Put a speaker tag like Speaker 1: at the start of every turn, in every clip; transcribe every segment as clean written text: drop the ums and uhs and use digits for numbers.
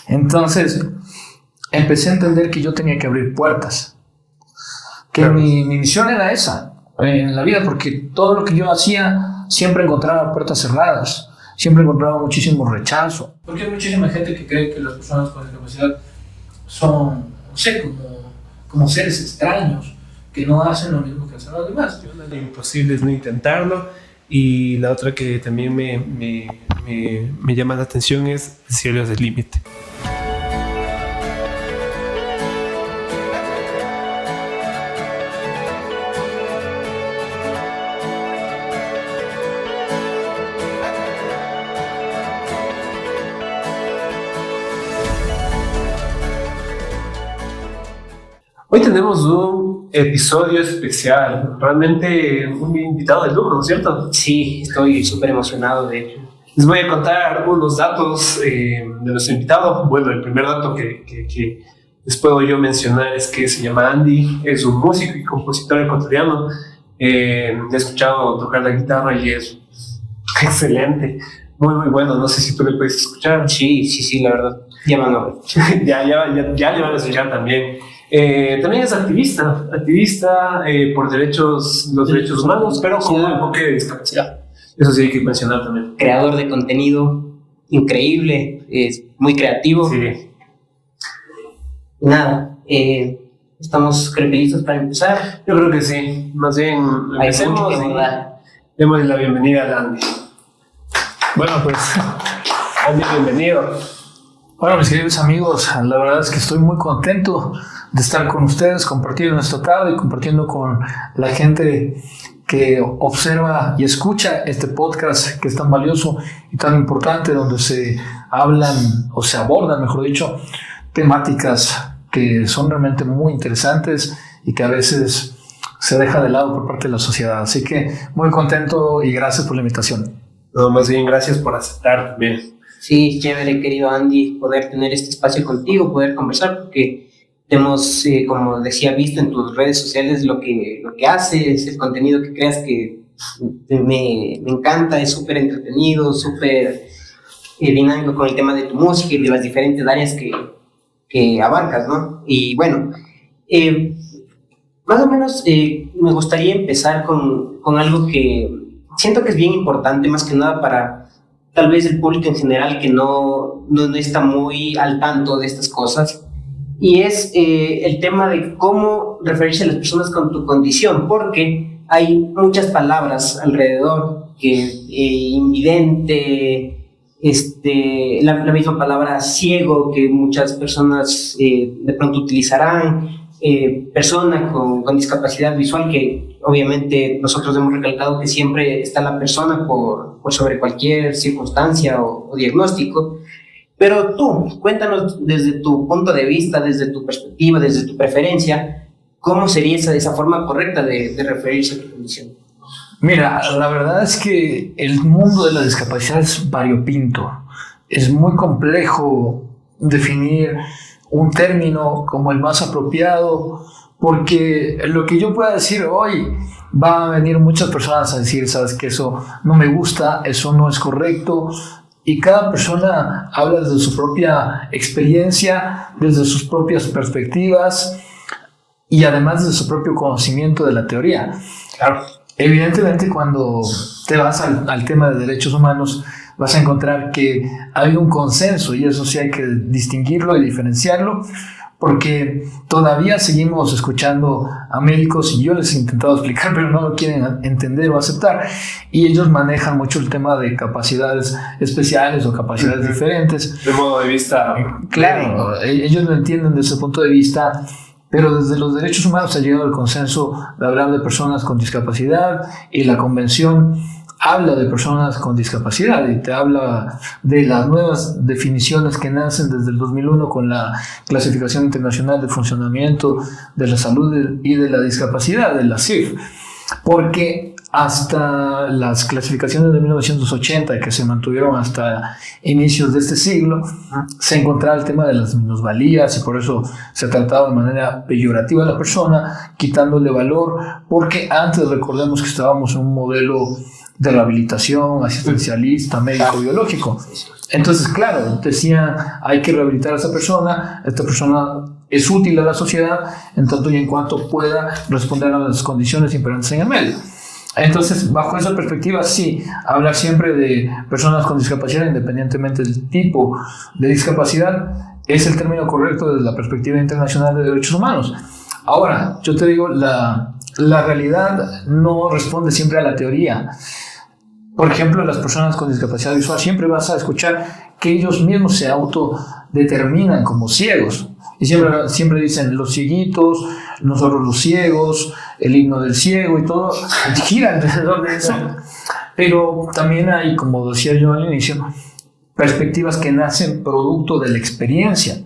Speaker 1: Entonces, empecé a entender que yo tenía que abrir puertas. Que
Speaker 2: Claro.
Speaker 1: mi misión era esa en la vida, porque todo lo que yo hacía siempre encontraba puertas cerradas, siempre encontraba muchísimo rechazo. Porque hay muchísima gente que cree que las personas con discapacidad son, no sé, como seres extraños, que no hacen lo mismo que hacen los demás.
Speaker 2: Lo imposible es no intentarlo. Y la otra que también me llama la atención es el cielo es el límite. Hoy tenemos un episodio especial, realmente un invitado de lujo, ¿no es cierto?
Speaker 3: Sí, estoy súper emocionado, de hecho.
Speaker 2: Les voy a contar unos datos de nuestro invitado. Bueno, el primer dato que les puedo yo mencionar es que se llama Andy, es un músico y compositor ecuatoriano. He escuchado tocar la guitarra y es excelente, muy bueno. No sé si tú le puedes escuchar.
Speaker 3: Sí, la verdad. Ya van a ver.
Speaker 2: ya le van a escuchar también. También es activista por los derechos humanos, pero con un enfoque de discapacidad. Eso sí hay que mencionar también.
Speaker 3: Creador de contenido increíble, es muy creativo.
Speaker 2: Sí.
Speaker 3: Nada, estamos creo que listos para empezar.
Speaker 2: Yo creo que sí. Más bien,
Speaker 3: Hay
Speaker 2: empecemos
Speaker 3: mucho que
Speaker 2: y
Speaker 3: abordar.
Speaker 2: démosle la bienvenida a Andy.
Speaker 1: Bueno, pues,
Speaker 2: Andy, bienvenido.
Speaker 1: bueno, mis queridos amigos, la verdad es que estoy muy contento de estar con ustedes, compartiendo nuestro tarde y compartiendo con la gente que observa y escucha este podcast que es tan valioso y tan importante, donde se hablan o se abordan, mejor dicho, temáticas que son realmente muy interesantes y que a veces se deja de lado por parte de la sociedad. Así que muy contento y gracias por la invitación.
Speaker 2: No, más bien, gracias por aceptar también.
Speaker 3: Sí, chévere, querido Andy, poder tener este espacio contigo, poder conversar, porque hemos, como decía, visto en tus redes sociales lo que haces, el contenido que creas, que me encanta, es súper entretenido, súper dinámico con el tema de tu música y de las diferentes áreas que abarcas, ¿no? Y bueno, más o menos me gustaría empezar con algo que siento que es bien importante, más que nada para tal vez el público en general que no está muy al tanto de estas cosas. Y es el tema de cómo referirse a las personas con tu condición, porque hay muchas palabras alrededor, que invidente, la misma palabra ciego, que muchas personas de pronto utilizarán, persona con discapacidad visual, que obviamente nosotros hemos recalcado que siempre está la persona por sobre cualquier circunstancia o diagnóstico. Pero tú, cuéntanos desde tu punto de vista, desde tu perspectiva, desde tu preferencia, ¿cómo sería esa forma correcta de referirse a tu condición?
Speaker 1: Mira, la verdad es que el mundo de la discapacidad es variopinto. Es muy complejo definir un término como el más apropiado, porque lo que yo pueda decir hoy va a venir muchas personas a decir, sabes que eso no me gusta, eso no es correcto. Y cada persona habla desde su propia experiencia, desde sus propias perspectivas y además desde su propio conocimiento de la teoría.
Speaker 2: Claro.
Speaker 1: Evidentemente, cuando te vas al tema de derechos humanos, vas a encontrar que hay un consenso, y eso sí hay que distinguirlo y diferenciarlo, porque todavía seguimos escuchando a médicos, y yo les he intentado explicar, pero no lo quieren entender o aceptar, y ellos manejan mucho el tema de capacidades especiales o capacidades diferentes.
Speaker 2: De modo de vista.
Speaker 1: Claro, ellos lo entienden desde ese punto de vista, pero desde los derechos humanos se ha llegado al consenso de hablar de personas con discapacidad, y la convención habla de personas con discapacidad y te habla de las nuevas definiciones que nacen desde el 2001 con la Clasificación Internacional de Funcionamiento de la Salud y de la Discapacidad, de la CIF, porque hasta las clasificaciones de 1980, que se mantuvieron hasta inicios de este siglo, se encontraba el tema de las minusvalías, y por eso se trataba de manera peyorativa a la persona, quitándole valor, porque antes recordemos que estábamos en un modelo de rehabilitación, asistencialista, médico, biológico. Entonces, claro, decían, hay que rehabilitar a esta persona es útil a la sociedad en tanto y en cuanto pueda responder a las condiciones imperantes en el medio. Entonces, bajo esa perspectiva, sí, hablar siempre de personas con discapacidad, independientemente del tipo de discapacidad, es el término correcto desde la perspectiva internacional de derechos humanos. Ahora, yo te digo, la realidad no responde siempre a la teoría. Por ejemplo, las personas con discapacidad visual siempre vas a escuchar que ellos mismos se autodeterminan como ciegos. Y siempre dicen los cieguitos, nosotros los ciegos, el himno del ciego y todo, gira alrededor de eso. Pero también hay, como decía yo al inicio, perspectivas que nacen producto de la experiencia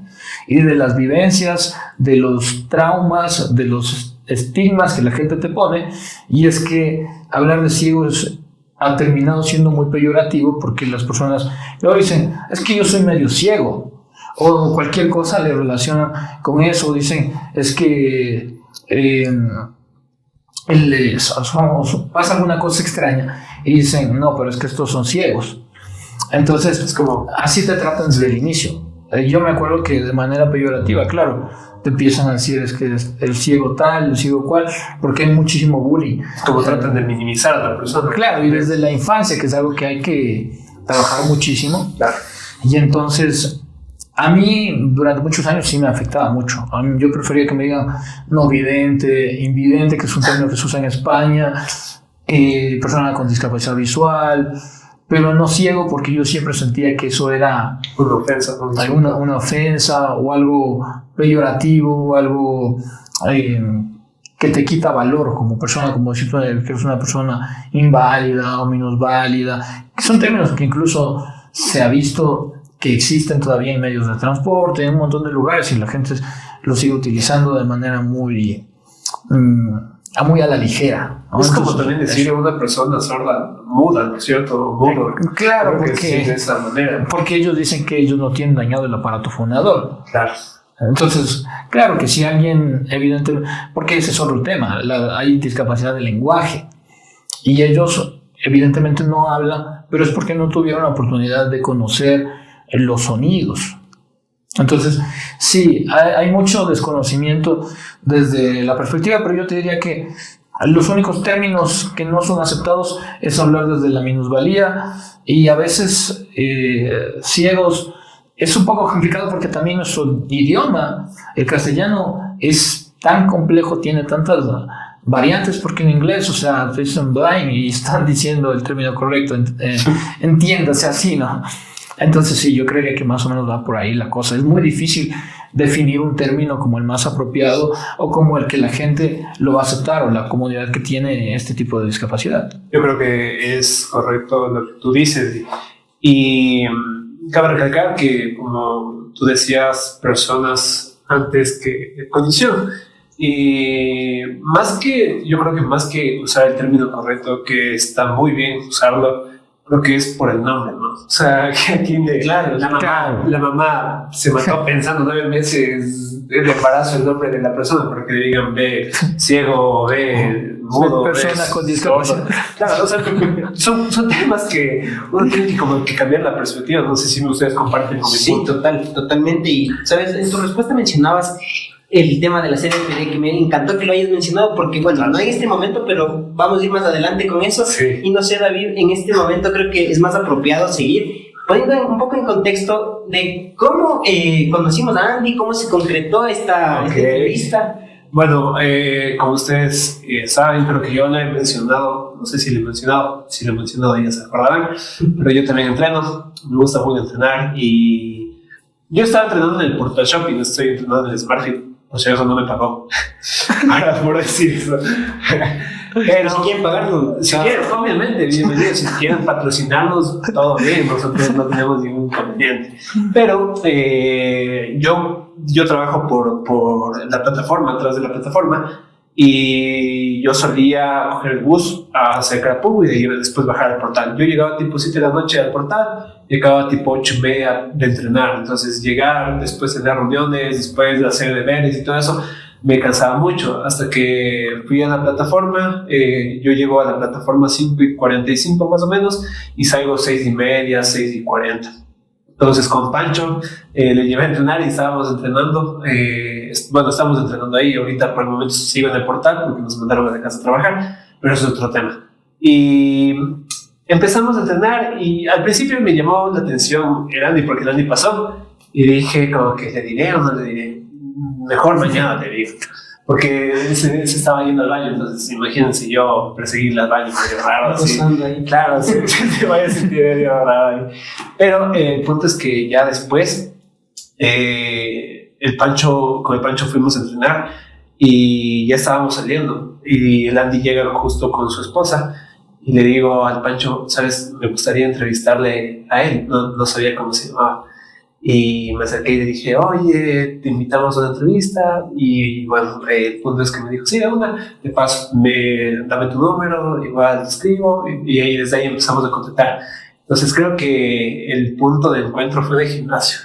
Speaker 1: y de las vivencias, de los traumas, de los estigmas que la gente te pone. Y es que hablar de ciegos ha terminado siendo muy peyorativo porque las personas luego dicen, es que yo soy medio ciego, o cualquier cosa le relacionan con eso, dicen, es que pasa alguna cosa extraña y dicen, no, pero es que estos son ciegos. Entonces, es como, así te tratan desde el inicio. Yo me acuerdo que de manera peyorativa, claro, te empiezan a decir es que es el ciego tal, el ciego cual, porque hay muchísimo bullying.
Speaker 2: Como tratan de minimizar a la persona.
Speaker 1: Claro, y desde la infancia, que es algo que hay que trabajar muchísimo.
Speaker 2: Claro.
Speaker 1: Y entonces, a mí durante muchos años sí me afectaba mucho. Yo prefería que me digan no vidente, invidente, que es un término que se usa en España, persona con discapacidad visual, pero no ciego, porque yo siempre sentía que eso era
Speaker 2: una ofensa, ¿no?
Speaker 1: una ofensa o algo peyorativo, algo que te quita valor como persona, como decir que eres una persona inválida o minusválida, que son términos que incluso se ha visto que existen todavía en medios de transporte, en un montón de lugares, y la gente lo sigue utilizando de manera muy a la ligera, ¿no?
Speaker 2: Es como también decir a una persona sorda, muda, ¿no es cierto? Mudo.
Speaker 1: Claro,
Speaker 2: de esa manera.
Speaker 1: Porque ellos dicen que ellos no tienen dañado el aparato fonador.
Speaker 2: Claro.
Speaker 1: Entonces, claro que si alguien, evidentemente, porque ese es otro tema, hay discapacidad de lenguaje, y ellos evidentemente no hablan, pero es porque no tuvieron la oportunidad de conocer los sonidos. Entonces, sí, hay mucho desconocimiento desde la perspectiva, pero yo te diría que los únicos términos que no son aceptados es hablar desde la minusvalía, y a veces ciegos es un poco complicado porque también nuestro idioma, el castellano, es tan complejo, tiene tantas variantes, porque en inglés, o sea, dicen blind y están diciendo el término correcto, entiéndase así, ¿no? Entonces sí, yo creería que más o menos va por ahí la cosa. Es muy difícil definir un término como el más apropiado o como el que la gente lo va a aceptar, o la comunidad que tiene este tipo de discapacidad.
Speaker 2: Yo creo que es correcto lo que tú dices, y cabe recalcar que, como tú decías, personas antes que condición, y yo creo que más que usar el término correcto, que está muy bien usarlo, creo que es por el nombre, ¿no? O sea, que aquí
Speaker 3: claro,
Speaker 2: la mamá se mató pensando 9 meses el embarazo, el nombre de la persona, porque le digan ve ciego, ve mudo,
Speaker 1: persona con discapacidad.
Speaker 2: Claro, o sea, son temas que uno tiene que cambiar la perspectiva. No sé si ustedes comparten con
Speaker 3: sí, totalmente. Y, ¿sabes? En tu respuesta mencionabas el tema de la CNPD, que me encantó que lo hayas mencionado, porque bueno, no en este momento, pero vamos a ir más adelante con eso.
Speaker 2: Sí.
Speaker 3: Y no sé, David, en este momento creo que es más apropiado seguir poniendo un poco en contexto de cómo conocimos a Andy, cómo se concretó esta entrevista.
Speaker 2: Bueno, como ustedes saben, creo que yo lo he mencionado, no sé si lo he mencionado, ya se acordarán, pero yo también entreno, me gusta mucho entrenar, y yo estaba entrenando en el Portal Shopping, estoy entrenando en el SmartFit. O sea, eso no me pagó. Ahora, por decir eso. Pero
Speaker 3: si quieren pagarlo,
Speaker 2: si quieren, obviamente, bienvenidos. Si quieren patrocinarnos, todo bien, nosotros no tenemos ningún inconveniente. Pero yo trabajo por la plataforma, atrás de la plataforma, y yo solía coger el bus a Sacrapú y después bajar al Portal. Yo llegaba tipo 7 de la noche al Portal, llegaba tipo 8:30 de entrenar. Entonces llegar, después tener reuniones, después de hacer deberes y todo eso, me cansaba mucho, hasta que fui a la plataforma. Yo llego a la plataforma 5:45 más o menos, y salgo 6:30, 6:40. Entonces con Pancho le llevé a entrenar y estábamos entrenando. Estamos entrenando ahí. Ahorita por el momento sigo en el portal porque nos mandaron a la casa a trabajar, pero eso es otro tema. Y empezamos a entrenar, y al principio me llamó la atención el Andy, porque el Andy pasó y dije como que le diré o no le diré. Mejor mañana le digo, porque se estaba yendo al baño. Entonces imagínense yo perseguirle al baño, medio raro así. Claro, se vaya a sentir medio raro ahí. Pero el punto es que ya después con el Pancho fuimos a entrenar y ya estábamos saliendo, y el Andy llega justo con su esposa. Y le digo al Pancho, ¿sabes? Me gustaría entrevistarle a él. No sabía cómo se llamaba. Y me acerqué y le dije, oye, te invitamos a una entrevista. Y bueno, el punto es que me dijo, sí, de una, de paso, dame tu número, igual te escribo. Y ahí desde ahí empezamos a contactar. Entonces creo que el punto de encuentro fue de gimnasio.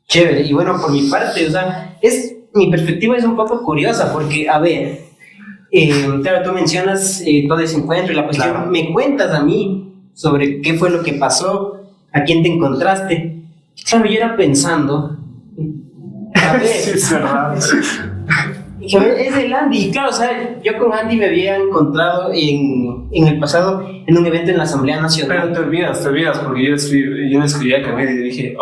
Speaker 3: Chévere. Y bueno, por mi parte, o sea, mi perspectiva es un poco curiosa, porque, a ver, claro, tú mencionas todo ese encuentro y la cuestión, claro. Me cuentas a mí sobre qué fue lo que pasó, a quién te encontraste. Claro, yo era pensando, a ver,
Speaker 2: sí, es verdad.
Speaker 3: Es el Andy. Y claro, o sea, yo con Andy me había encontrado en el pasado en un evento en la Asamblea Nacional.
Speaker 2: Pero te olvidas, porque yo le escribí a Camila y le dije,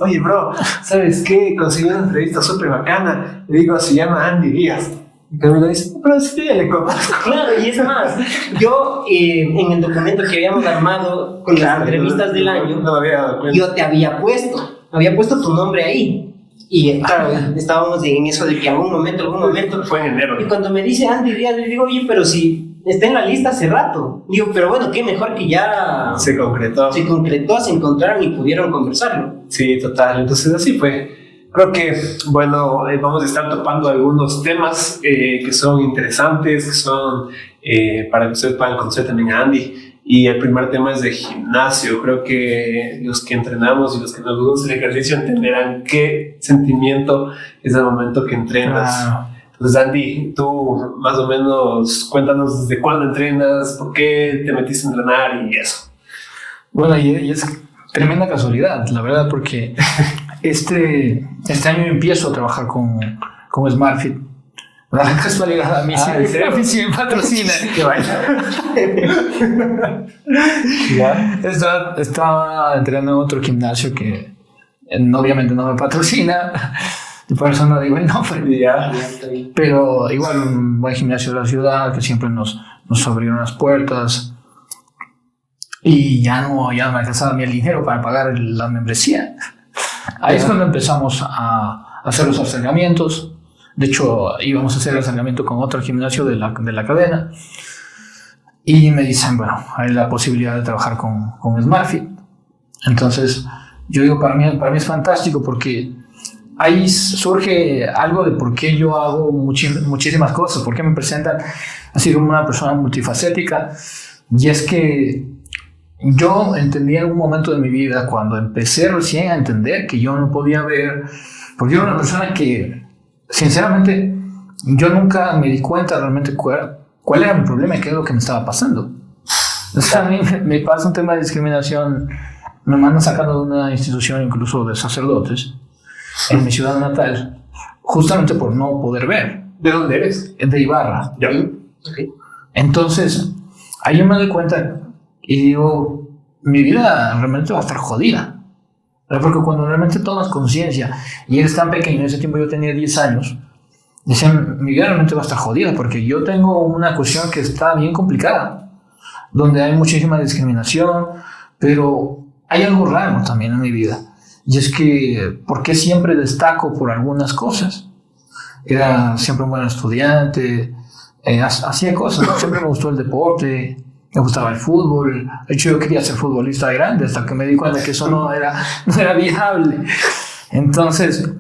Speaker 2: oye, bro, ¿sabes qué? Conseguí una entrevista súper bacana. Le digo, se llama Andy Díaz. Y Camila dice, pero sí, ya le conozco.
Speaker 3: Claro, y es más, yo en el documento que habíamos armado con las entrevistas del año,
Speaker 2: no me había dado cuenta.
Speaker 3: Yo te había puesto tu nombre ahí. Y claro, estábamos en eso de que algún momento
Speaker 2: fue en enero.
Speaker 3: Y cuando me dice Andy Díaz, le digo, oye, pero si está en la lista hace rato. Digo, pero bueno, qué mejor que ya
Speaker 2: se concretó,
Speaker 3: se encontraron y pudieron conversarlo.
Speaker 2: Sí, total. Entonces así fue. Creo que, bueno, vamos a estar topando algunos temas que son interesantes, que son para que ustedes puedan conocer también a Andy. Y el primer tema es de gimnasio. Creo que los que entrenamos y los que nos gusta el ejercicio entenderán qué sentimiento es el momento que entrenas. Claro. Entonces, Andy, tú más o menos cuéntanos desde cuándo entrenas, por qué te metiste a entrenar y eso.
Speaker 1: Bueno, y es tremenda casualidad, la verdad, porque este año empiezo a trabajar con SmartFit. La casualidad, a mí sí me patrocina.
Speaker 2: Qué vaya.
Speaker 1: Estaba entrenando en otro gimnasio que obviamente no me patrocina. Y por eso no digo el nombre. Pero igual un buen gimnasio de la ciudad que siempre nos abrieron las puertas. Y ya no me alcanzaba ni el dinero para pagar la membresía. Ahí es cuando empezamos a hacer los acercamientos. De hecho, íbamos a hacer el acercamiento con otro gimnasio de la cadena. Y me dicen, bueno, hay la posibilidad de trabajar con SmartFit. Entonces, yo digo, para mí es fantástico, porque ahí surge algo de por qué yo hago muchísimas cosas, por qué me presentan así como una persona multifacética. Y es que yo entendí en algún momento de mi vida, cuando empecé recién a entender que yo no podía ver, porque yo era una persona que, sinceramente, yo nunca me di cuenta realmente cuál era mi problema y qué es lo que me estaba pasando. O sea, a mí me pasa un tema de discriminación. Me mandan sacando de una institución incluso de sacerdotes en mi ciudad natal, justamente por no poder ver.
Speaker 2: ¿De dónde eres?
Speaker 1: De Ibarra.
Speaker 2: Ya.
Speaker 1: Okay. Entonces, ahí yo me doy cuenta y digo, mi vida realmente va a estar jodida. Porque cuando realmente tomas conciencia y eres tan pequeño, en ese tiempo yo tenía 10 años, decían, mi vida realmente va a estar jodida, porque yo tengo una cuestión que está bien complicada, donde hay muchísima discriminación, pero hay algo raro también en mi vida, y es que, ¿por qué siempre destaco por algunas cosas? Era siempre un buen estudiante, hacía cosas, siempre me gustó el deporte, me gustaba el fútbol. De hecho, yo quería ser futbolista de grande, hasta que me di cuenta que eso no era viable. Entonces,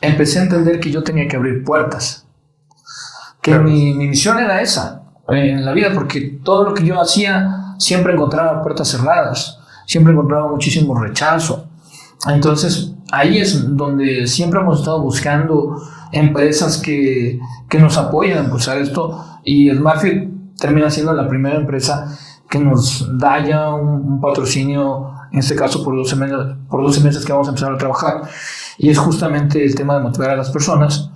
Speaker 1: empecé a entender que yo tenía que abrir puertas. Que claro. mi misión era esa en la vida, porque todo lo que yo hacía siempre encontraba puertas cerradas, siempre encontraba muchísimo rechazo. Entonces, ahí es donde siempre hemos estado buscando empresas que nos apoyen a impulsar esto, y Smartfit termina siendo la primera empresa que nos da ya un patrocinio, en este caso por 12 meses que vamos a empezar a trabajar, y es justamente el tema de motivar a las personas.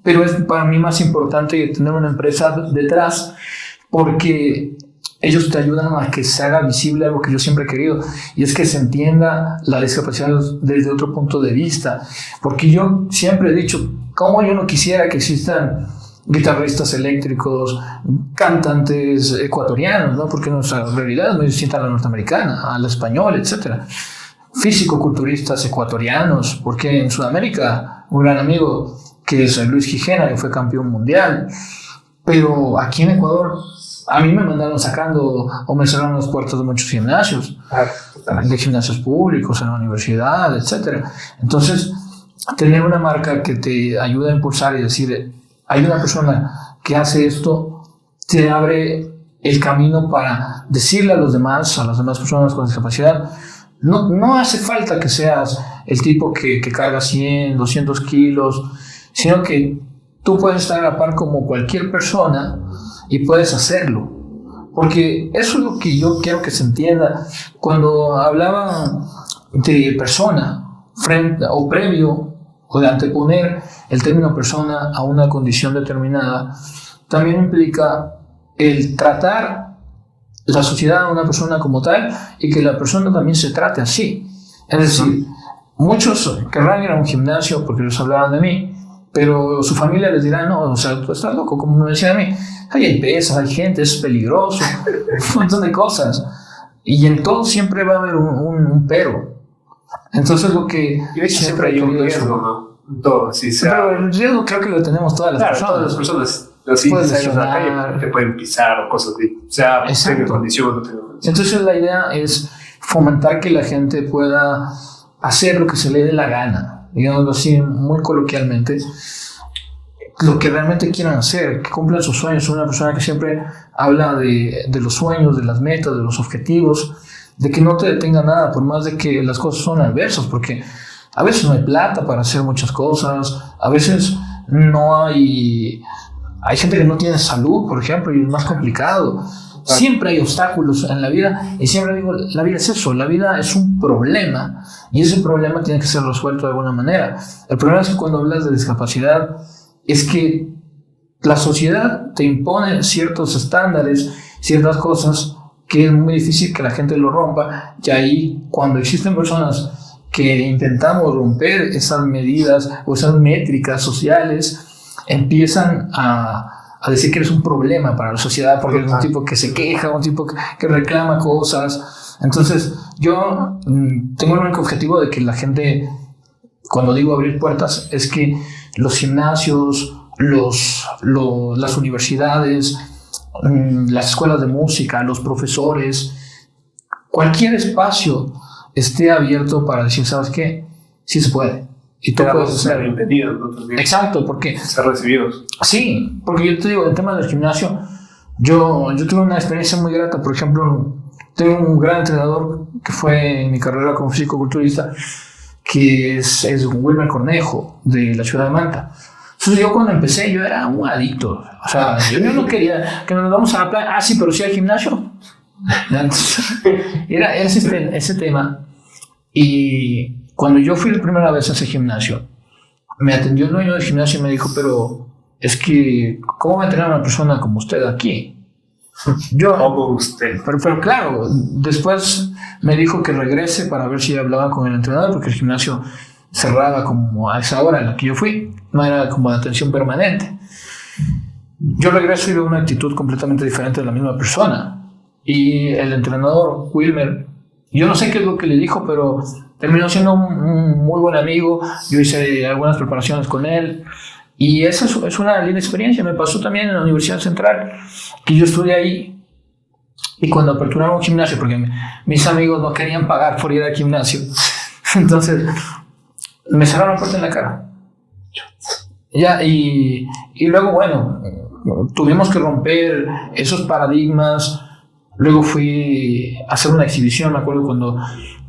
Speaker 1: Pero es para mí más importante tener una empresa detrás, porque ellos te ayudan a que se haga visible algo que yo siempre he querido, y es que se entienda la discapacidad desde otro punto de vista. Porque yo siempre he dicho, ¿cómo yo no quisiera que existan guitarristas eléctricos, cantantes ecuatorianos, ¿no? Porque nuestra realidad es muy distinta a la norteamericana, a la española, etc. Físico-culturistas ecuatorianos, porque en Sudamérica, un gran amigo que es Luis Gijena, que fue campeón mundial, pero aquí en Ecuador a mí me mandaron sacando o me cerraron las puertas de muchos gimnasios, de gimnasios públicos, en la universidad, etc. Entonces, tener una marca que te ayuda a impulsar y decir, hay una persona que hace esto, te abre el camino para decirle a las demás personas con discapacidad, no hace falta que seas el tipo que carga 100, 200 kilos, sino que tú puedes estar a la par como cualquier persona y puedes hacerlo. Porque eso es lo que yo quiero que se entienda. Cuando hablaban de persona frente o previo o de anteponer el término persona a una condición determinada, también implica el tratar la sociedad a una persona como tal y que la persona también se trate así. Es decir, muchos querrán ir a un gimnasio porque les hablaban de mí, pero su familia les dirá, no, o sea, tú estás loco, como me decían a mí, hay pesas, hay gente, es peligroso, un montón de cosas. Y en todo siempre va a haber un pero. Entonces lo que...
Speaker 2: Y de hecho siempre hay un riesgo, ¿no? Todo, sí,
Speaker 1: pero el riesgo creo que lo tenemos todas las personas.
Speaker 2: Todas las personas. Así, en la calle te pueden pisar o cosas así. O sea, tenga condición o no tenga condición.
Speaker 1: Entonces la idea es fomentar que la gente pueda hacer lo que se le dé la gana, digámoslo así muy coloquialmente, lo que realmente quieran hacer, que cumplan sus sueños. Soy una persona que siempre habla de los sueños, de las metas, de los objetivos, de que no te detenga nada, por más de que las cosas son adversas, porque a veces no hay plata para hacer muchas cosas, a veces no hay gente que no tiene salud, por ejemplo, y es más complicado. Siempre hay obstáculos en la vida, y siempre digo, la vida es eso, la vida es un problema, y ese problema tiene que ser resuelto de alguna manera. El problema es que cuando hablas de discapacidad, es que la sociedad te impone ciertos estándares, ciertas cosas que es muy difícil que la gente lo rompa, y ahí cuando existen personas que intentamos romper esas medidas o esas métricas sociales, empiezan a decir que eres un problema para la sociedad porque eres un tipo que se queja, un tipo que reclama cosas. Entonces yo tengo el único objetivo de que la gente, cuando digo abrir puertas, es que los gimnasios, las universidades, las escuelas de música, los profesores, cualquier espacio esté abierto para decir, ¿sabes qué? Sí se puede. Y tú puedes
Speaker 2: ser bienvenido, ¿no? También.
Speaker 1: Exacto, porque...
Speaker 2: Ser recibidos.
Speaker 1: Sí, porque yo te digo, el tema del gimnasio, yo tuve una experiencia muy grata. Por ejemplo, tengo un gran entrenador que fue en mi carrera como físico-culturista, que es Wilmer Cornejo, de la ciudad de Manta. Entonces yo cuando empecé, yo era un adicto. O sea, yo no quería que nos vamos a la playa. Ah, sí, pero sí al gimnasio. Entonces, era ese tema. Y cuando yo fui la primera vez a ese gimnasio, me atendió el dueño del gimnasio y me dijo, pero es que, ¿cómo va a tener una persona como usted aquí? Yo,
Speaker 2: como usted.
Speaker 1: Pero claro, después me dijo que regrese para ver si hablaba con el entrenador, porque el gimnasio cerraba como a esa hora en la que yo fui, no era como de atención permanente. Yo regreso y veo una actitud completamente diferente de la misma persona. Y el entrenador, Wilmer, yo no sé qué es lo que le dijo, pero terminó siendo un muy buen amigo. Yo hice algunas preparaciones con él. Y esa es una linda experiencia. Me pasó también en la Universidad Central, que yo estudié ahí. Y cuando aperturaron un gimnasio, porque mis amigos no querían pagar por ir al gimnasio, entonces me cerraron la puerta en la cara. Ya, y luego, bueno, tuvimos que romper esos paradigmas. Luego fui a hacer una exhibición, me acuerdo cuando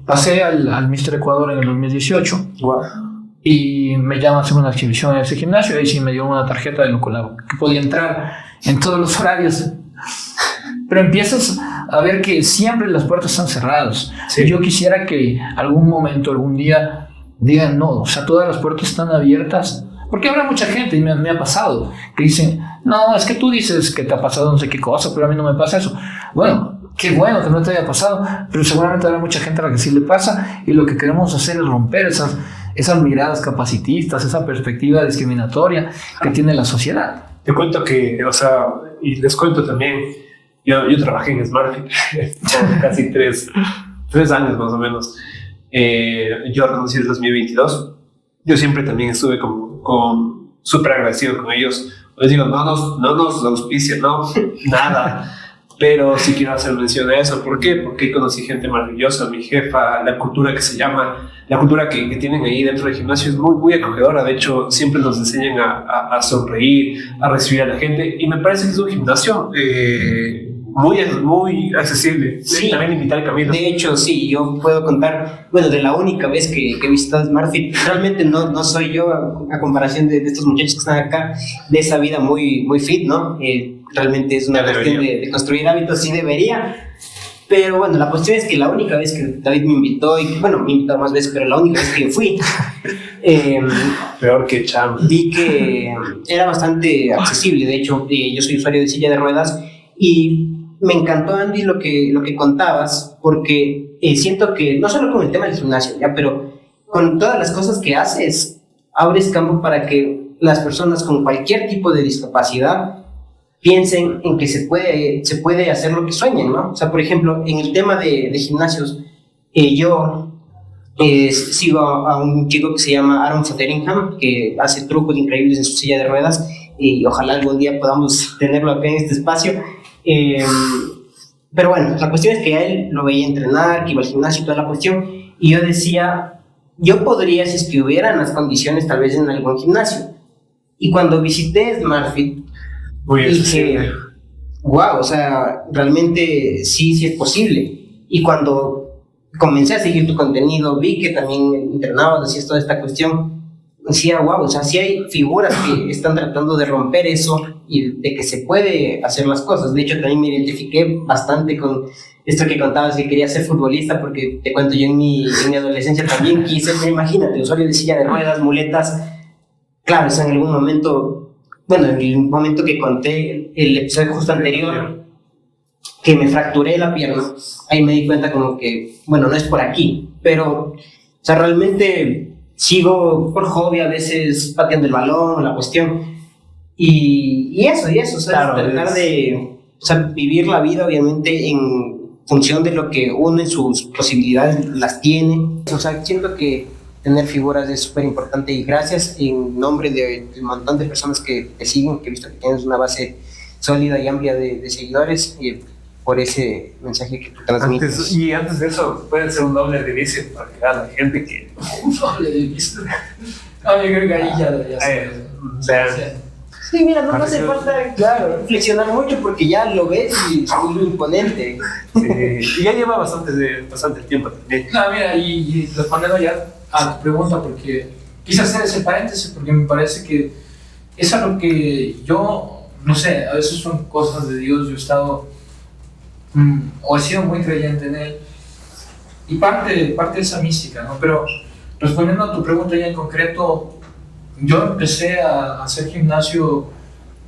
Speaker 1: pasé al Mister Ecuador en el 2018.
Speaker 3: Wow.
Speaker 1: Y me llaman a hacer una exhibición en ese gimnasio. Ahí sí me dio una tarjeta de locolabo que podía entrar en todos los horarios. Pero empiezas a ver que siempre las puertas están cerradas.
Speaker 2: Sí.
Speaker 1: Yo quisiera que algún momento, algún día digan no, o sea, todas las puertas están abiertas. Porque habrá mucha gente, y me ha pasado, que dicen, no, es que tú dices que te ha pasado no sé qué cosa, pero a mí no me pasa eso. Bueno, qué bueno que no te haya pasado, pero seguramente habrá mucha gente a la que sí le pasa, y lo que queremos hacer es romper esas miradas capacitistas, esa perspectiva discriminatoria que tiene la sociedad.
Speaker 2: Te cuento que, o sea, y les cuento también, yo trabajé en SmartFit por casi tres años más o menos. Yo renuncié en 2022. Yo siempre también estuve súper agradecido con ellos. Les digo, no nos auspician, no, nada. Pero sí quiero hacer mención a eso. ¿Por qué? Porque conocí gente maravillosa, mi jefa, la cultura la cultura que tienen ahí dentro del gimnasio es muy, muy acogedora. De hecho, siempre nos enseñan a sonreír, a recibir a la gente. Y me parece que es un gimnasio muy accesible.
Speaker 3: Sí.
Speaker 2: También invitar a Camilo.
Speaker 3: De hecho, sí, yo puedo contar, bueno, de la única vez que he visitado SmartFit, realmente no soy yo, a comparación de estos muchachos que están acá, de esa vida muy, muy fit, ¿no? Realmente es una cuestión de construir hábitos, sí debería. Pero bueno, la cuestión es que la única vez que David me invitó, y bueno, me invitó más veces, pero la única vez que fui,
Speaker 2: peor que Cham.
Speaker 3: vi que era bastante accesible. De hecho, yo soy usuario de silla de ruedas y me encantó, Andy, lo que contabas, porque siento que no solo con el tema del gimnasio, ya, pero con todas las cosas que haces, abres campo para que las personas con cualquier tipo de discapacidad piensen en que se puede hacer lo que sueñan, ¿no? O sea, por ejemplo, en el tema de gimnasios, yo sigo a un chico que se llama Aaron Fotheringham, que hace trucos increíbles en su silla de ruedas, y ojalá algún día podamos tenerlo acá en este espacio. Pero bueno, la cuestión es que a él lo veía entrenar, que iba al gimnasio y toda la cuestión, y yo decía, yo podría, si es que hubieran las condiciones, tal vez en algún gimnasio. Y cuando visité SmartFit, dije, wow, o sea, realmente sí es posible. Y cuando comencé a seguir tu contenido, vi que también entrenabas, hacías toda esta cuestión, decía, wow, o sea, sí hay figuras que están tratando de romper eso y de que se puede hacer las cosas. De hecho, también me identifiqué bastante con esto que contabas, que quería ser futbolista, porque te cuento, yo en mi adolescencia también quise, pero imagínate, usuario de silla de ruedas, muletas. Claro, o sea, en algún momento, bueno, en el momento que conté el episodio justo anterior, que me fracturé la pierna, ahí me di cuenta como que, bueno, no es por aquí, pero, o sea, realmente sigo por hobby a veces pateando el balón, la cuestión, y eso, o sea, claro, tratar de, o sea, vivir la vida obviamente en función de lo que uno en sus posibilidades las tiene. O sea, siento que tener figuras es súper importante, y gracias en nombre del montón de personas que te siguen, que he visto que tienes una base sólida y amplia de seguidores, por ese mensaje que tú transmites.
Speaker 2: Antes de eso, puede ser un doble delicia para que a la gente que...
Speaker 1: Un doble delicia. No, yo creo que ahí ya sé.
Speaker 3: Sí, mira, no hace falta, claro, reflexionar mucho, porque ya lo ves y es muy imponente.
Speaker 2: Sí, y ya lleva bastante tiempo también.
Speaker 1: No, mira, y respondiendo ya a tu pregunta, porque quise hacer ese paréntesis, porque me parece que es algo que yo, no sé, a veces son cosas de Dios. Yo he estado, o he sido muy creyente en Él, y parte de esa mística, ¿no? Pero respondiendo a tu pregunta ya en concreto, yo empecé a hacer gimnasio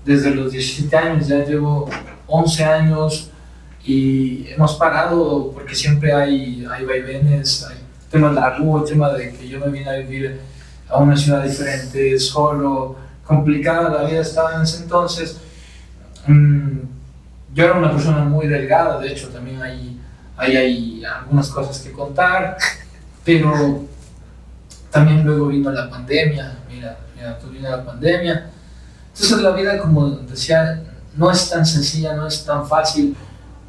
Speaker 1: desde los 17 años, ya llevo 11 años y hemos parado porque siempre hay vaivenes, hay temas de la el tema de que yo me vine a vivir a una ciudad diferente, solo, complicada la vida estaba en ese entonces. Yo era una persona muy delgada, de hecho también hay algunas cosas que contar, pero también luego vino la pandemia, mira, tú vino la pandemia. Entonces la vida, como decía, no es tan sencilla, no es tan fácil.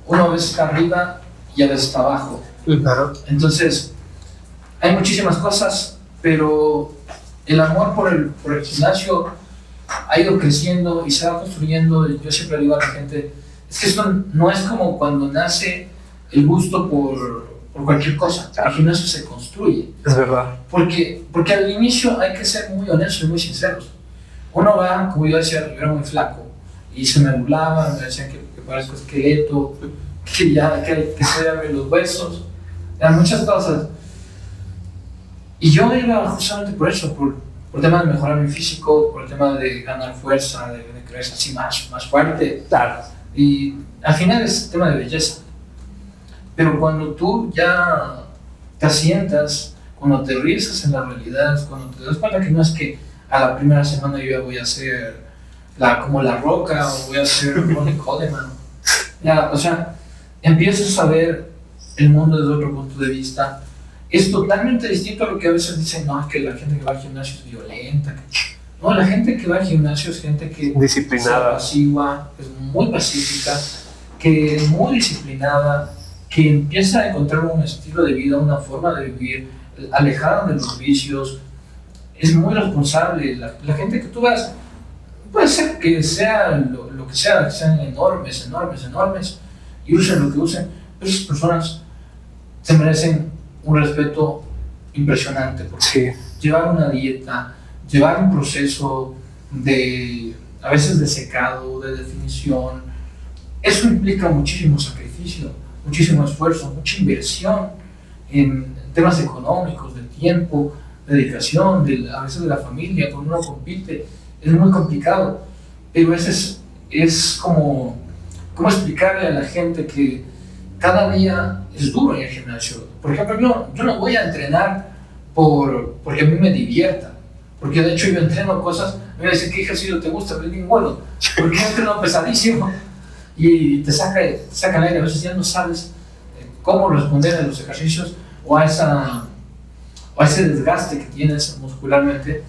Speaker 1: Uno a veces está arriba y a veces está abajo.
Speaker 2: Claro.
Speaker 1: Entonces, hay muchísimas cosas, pero el amor por el gimnasio ha ido creciendo y se va construyendo. Yo siempre le digo a la gente, es que esto no es como cuando nace el gusto por por cualquier cosa. El gimnasio se construye.
Speaker 2: Es verdad.
Speaker 1: Porque al inicio hay que ser muy honestos y muy sinceros. Uno va, como yo decía, yo era muy flaco y se me burlaban, me decían que parezco esqueleto, que se abren los huesos, eran muchas cosas. Y yo iba justamente por eso, por el tema de mejorar mi físico, por el tema de ganar fuerza, de creerse así más fuerte.
Speaker 2: Claro.
Speaker 1: Y al final es tema de belleza. Pero cuando tú ya te asientas, cuando te realizas en la realidad, cuando te das cuenta que no es que a la primera semana yo ya voy a ser como La Roca o voy a ser Ronnie Coleman. Ya, o sea, empiezas a ver el mundo desde otro punto de vista. Es totalmente distinto a lo que a veces dicen, no, es que la gente que va al gimnasio es violenta. No, la gente que va al gimnasio es gente que
Speaker 2: disciplinada,
Speaker 1: es pasiva, es muy pacífica, que es muy disciplinada, que empieza a encontrar un estilo de vida, una forma de vivir, alejada de los vicios, es muy responsable. La gente que tú ves, puede ser que sea lo que sea, que sean enormes, y usen lo que usen, pero esas personas se merecen un respeto impresionante, porque llevar una dieta, llevar un proceso a veces de secado, de definición, eso implica muchísimo sacrificio, muchísimo esfuerzo, mucha inversión en temas económicos, de tiempo, dedicación, a veces de la familia, cuando uno compite, es muy complicado, pero es como explicarle a la gente que cada día es duro en el gimnasio. Por ejemplo, yo no voy a entrenar porque a mí me divierta, porque de hecho yo entreno cosas, me voy a decir, ¿qué ejercicio te gusta? Pero ninguno, porque yo entreno pesadísimo y te saca el aire, a veces ya no sabes cómo responder a los ejercicios o a ese desgaste que tienes muscularmente.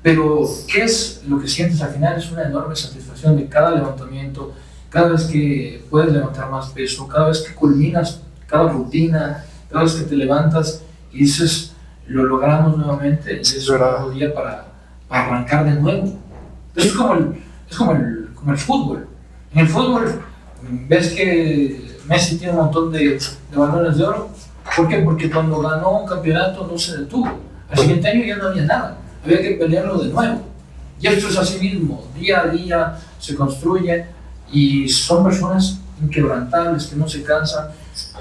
Speaker 1: Pero, ¿qué es lo que sientes al final? Es una enorme satisfacción de cada levantamiento, cada vez que puedes levantar más peso, cada vez que culminas cada rutina, cada vez que te levantas y dices, lo logramos nuevamente, y es un nuevo día para arrancar de nuevo. Es como el fútbol. En el fútbol, ves que Messi tiene un montón de balones de oro. ¿Por qué? Porque cuando ganó un campeonato no se detuvo. Al siguiente año ya no había nada. Había que pelearlo de nuevo. Y esto es así mismo. Día a día se construye y son personas inquebrantables que no se cansan.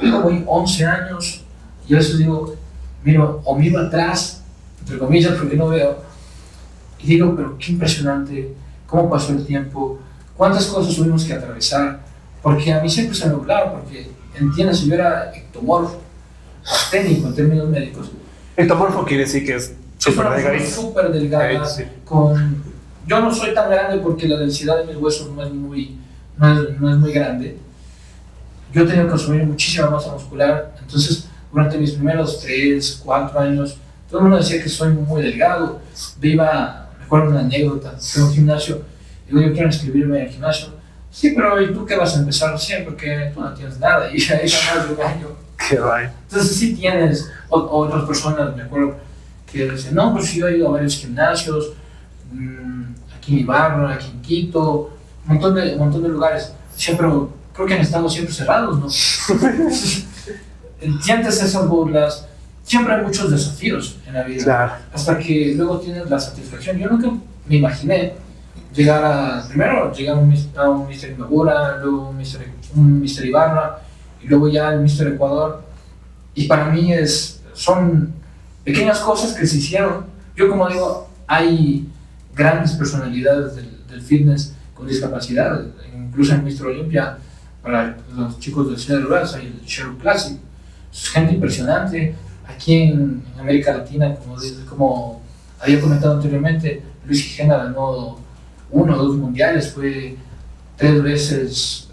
Speaker 1: Yo voy 11 años y a veces digo, miro atrás, entre comillas, porque no veo, y digo, pero qué impresionante, cómo pasó el tiempo, cuántas cosas tuvimos que atravesar, porque a mí siempre se me nublaba, porque entiendes, yo era ectomorfo, técnico en términos médicos.
Speaker 2: Ectomorfo quiere decir que es
Speaker 1: súper delgada,
Speaker 2: sí.
Speaker 1: Yo no soy tan grande porque la densidad de mis huesos no es muy grande. Yo he tenido que consumir muchísima masa muscular, entonces durante mis primeros 3, 4 años, todo el mundo decía que soy muy delgado. Me acuerdo una anécdota, fui a un gimnasio, digo, yo quiero inscribirme al gimnasio. Sí, pero ¿y tú qué vas a empezar recién? Porque tú no tienes nada y ya más de un año.
Speaker 2: Qué guay.
Speaker 1: Entonces sí tienes, otras personas, me acuerdo, que decían, no, pues yo he ido a varios gimnasios, aquí en Ibarra, aquí en Quito, un montón de lugares. Decía, pero creo que han estado siempre cerrados, ¿no? Sientes esas burlas, siempre hay muchos desafíos en la vida,
Speaker 2: claro.
Speaker 1: Hasta que luego tienes la satisfacción. Yo nunca me imaginé primero llegar a un Mr. Imbabura, luego un Mr. Ibarra y luego ya el Mr. Ecuador, y para mí son pequeñas cosas que se hicieron. Yo, como digo, hay grandes personalidades del fitness con discapacidad, incluso en Mr. Olympia, para los chicos del Ciudad Rural, hay el Sherwood Classic, es gente impresionante. Aquí en América Latina, como había comentado anteriormente, Luis Gijena ganó 1 o 2 mundiales, fue 3 veces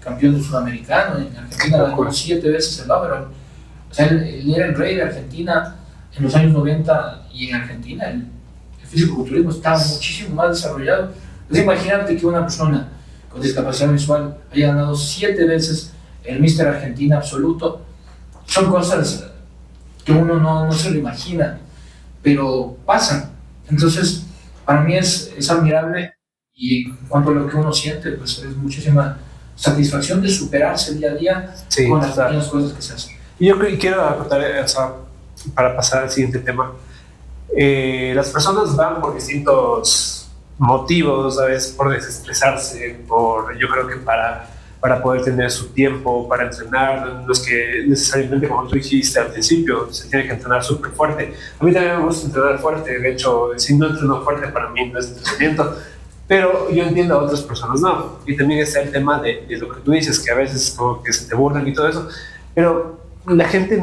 Speaker 1: campeón del sudamericano, en Argentina ganó 7 veces el overall. O sea, él era el rey de Argentina en los años 90, y en Argentina el fisicoculturismo estaba muchísimo más desarrollado. Entonces imagínate que una persona con discapacidad visual haya ganado 7 veces el Mr. Argentina absoluto. Son cosas que uno no se lo imagina, pero pasan. Entonces, para mí es admirable, y en cuanto a lo que uno siente, pues es muchísima satisfacción de superarse día a día con las pequeñas cosas que se hacen.
Speaker 2: Y yo quiero acotar, o sea, para pasar al siguiente tema. Las personas van por distintos motivos, ¿sabes? Por desestresarse, yo creo que para poder tener su tiempo, para entrenar, no es que necesariamente, como tú dijiste al principio, se tiene que entrenar súper fuerte. A mí también me gusta entrenar fuerte, de hecho, si no entreno fuerte para mí no es entrenamiento, pero yo entiendo a otras personas no. Y también está el tema de lo que tú dices, que a veces como que se te burlan y todo eso, pero la gente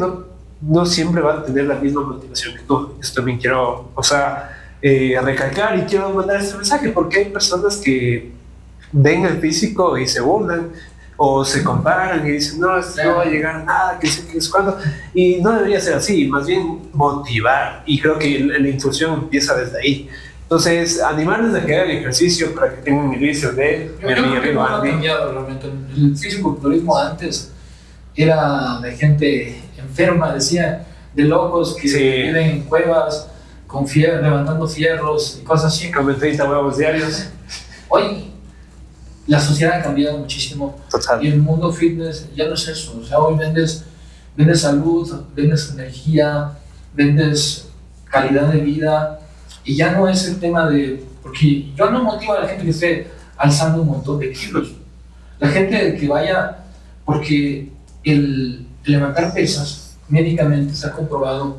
Speaker 2: no siempre va a tener la misma motivación que tú. Eso también quiero, o sea, recalcar y quiero mandar este mensaje, porque hay personas que ven el físico y se burlan o se comparan y dicen, no, esto no va a llegar a nada, que sé que es cuando. Y no debería ser así, más bien motivar. Y creo que la instrucción empieza desde ahí. Entonces, animarles a que hagan ejercicio para que tengan indicios de
Speaker 1: mi amigo Andy. Ha cambiado realmente. El fisiculturismo antes era de gente enferma, decía, de locos que viven en cuevas con levantando fierros y cosas así.
Speaker 2: Comen 30 huevos diarios.
Speaker 1: Hoy la sociedad ha cambiado muchísimo.
Speaker 2: Total.
Speaker 1: Y el mundo fitness ya no es eso. O sea, hoy vendes salud, vendes energía, vendes calidad de vida. Y ya no es el tema de... Porque yo no motivo a la gente que esté alzando un montón de kilos. La gente que vaya... Porque el levantar pesas médicamente está comprobado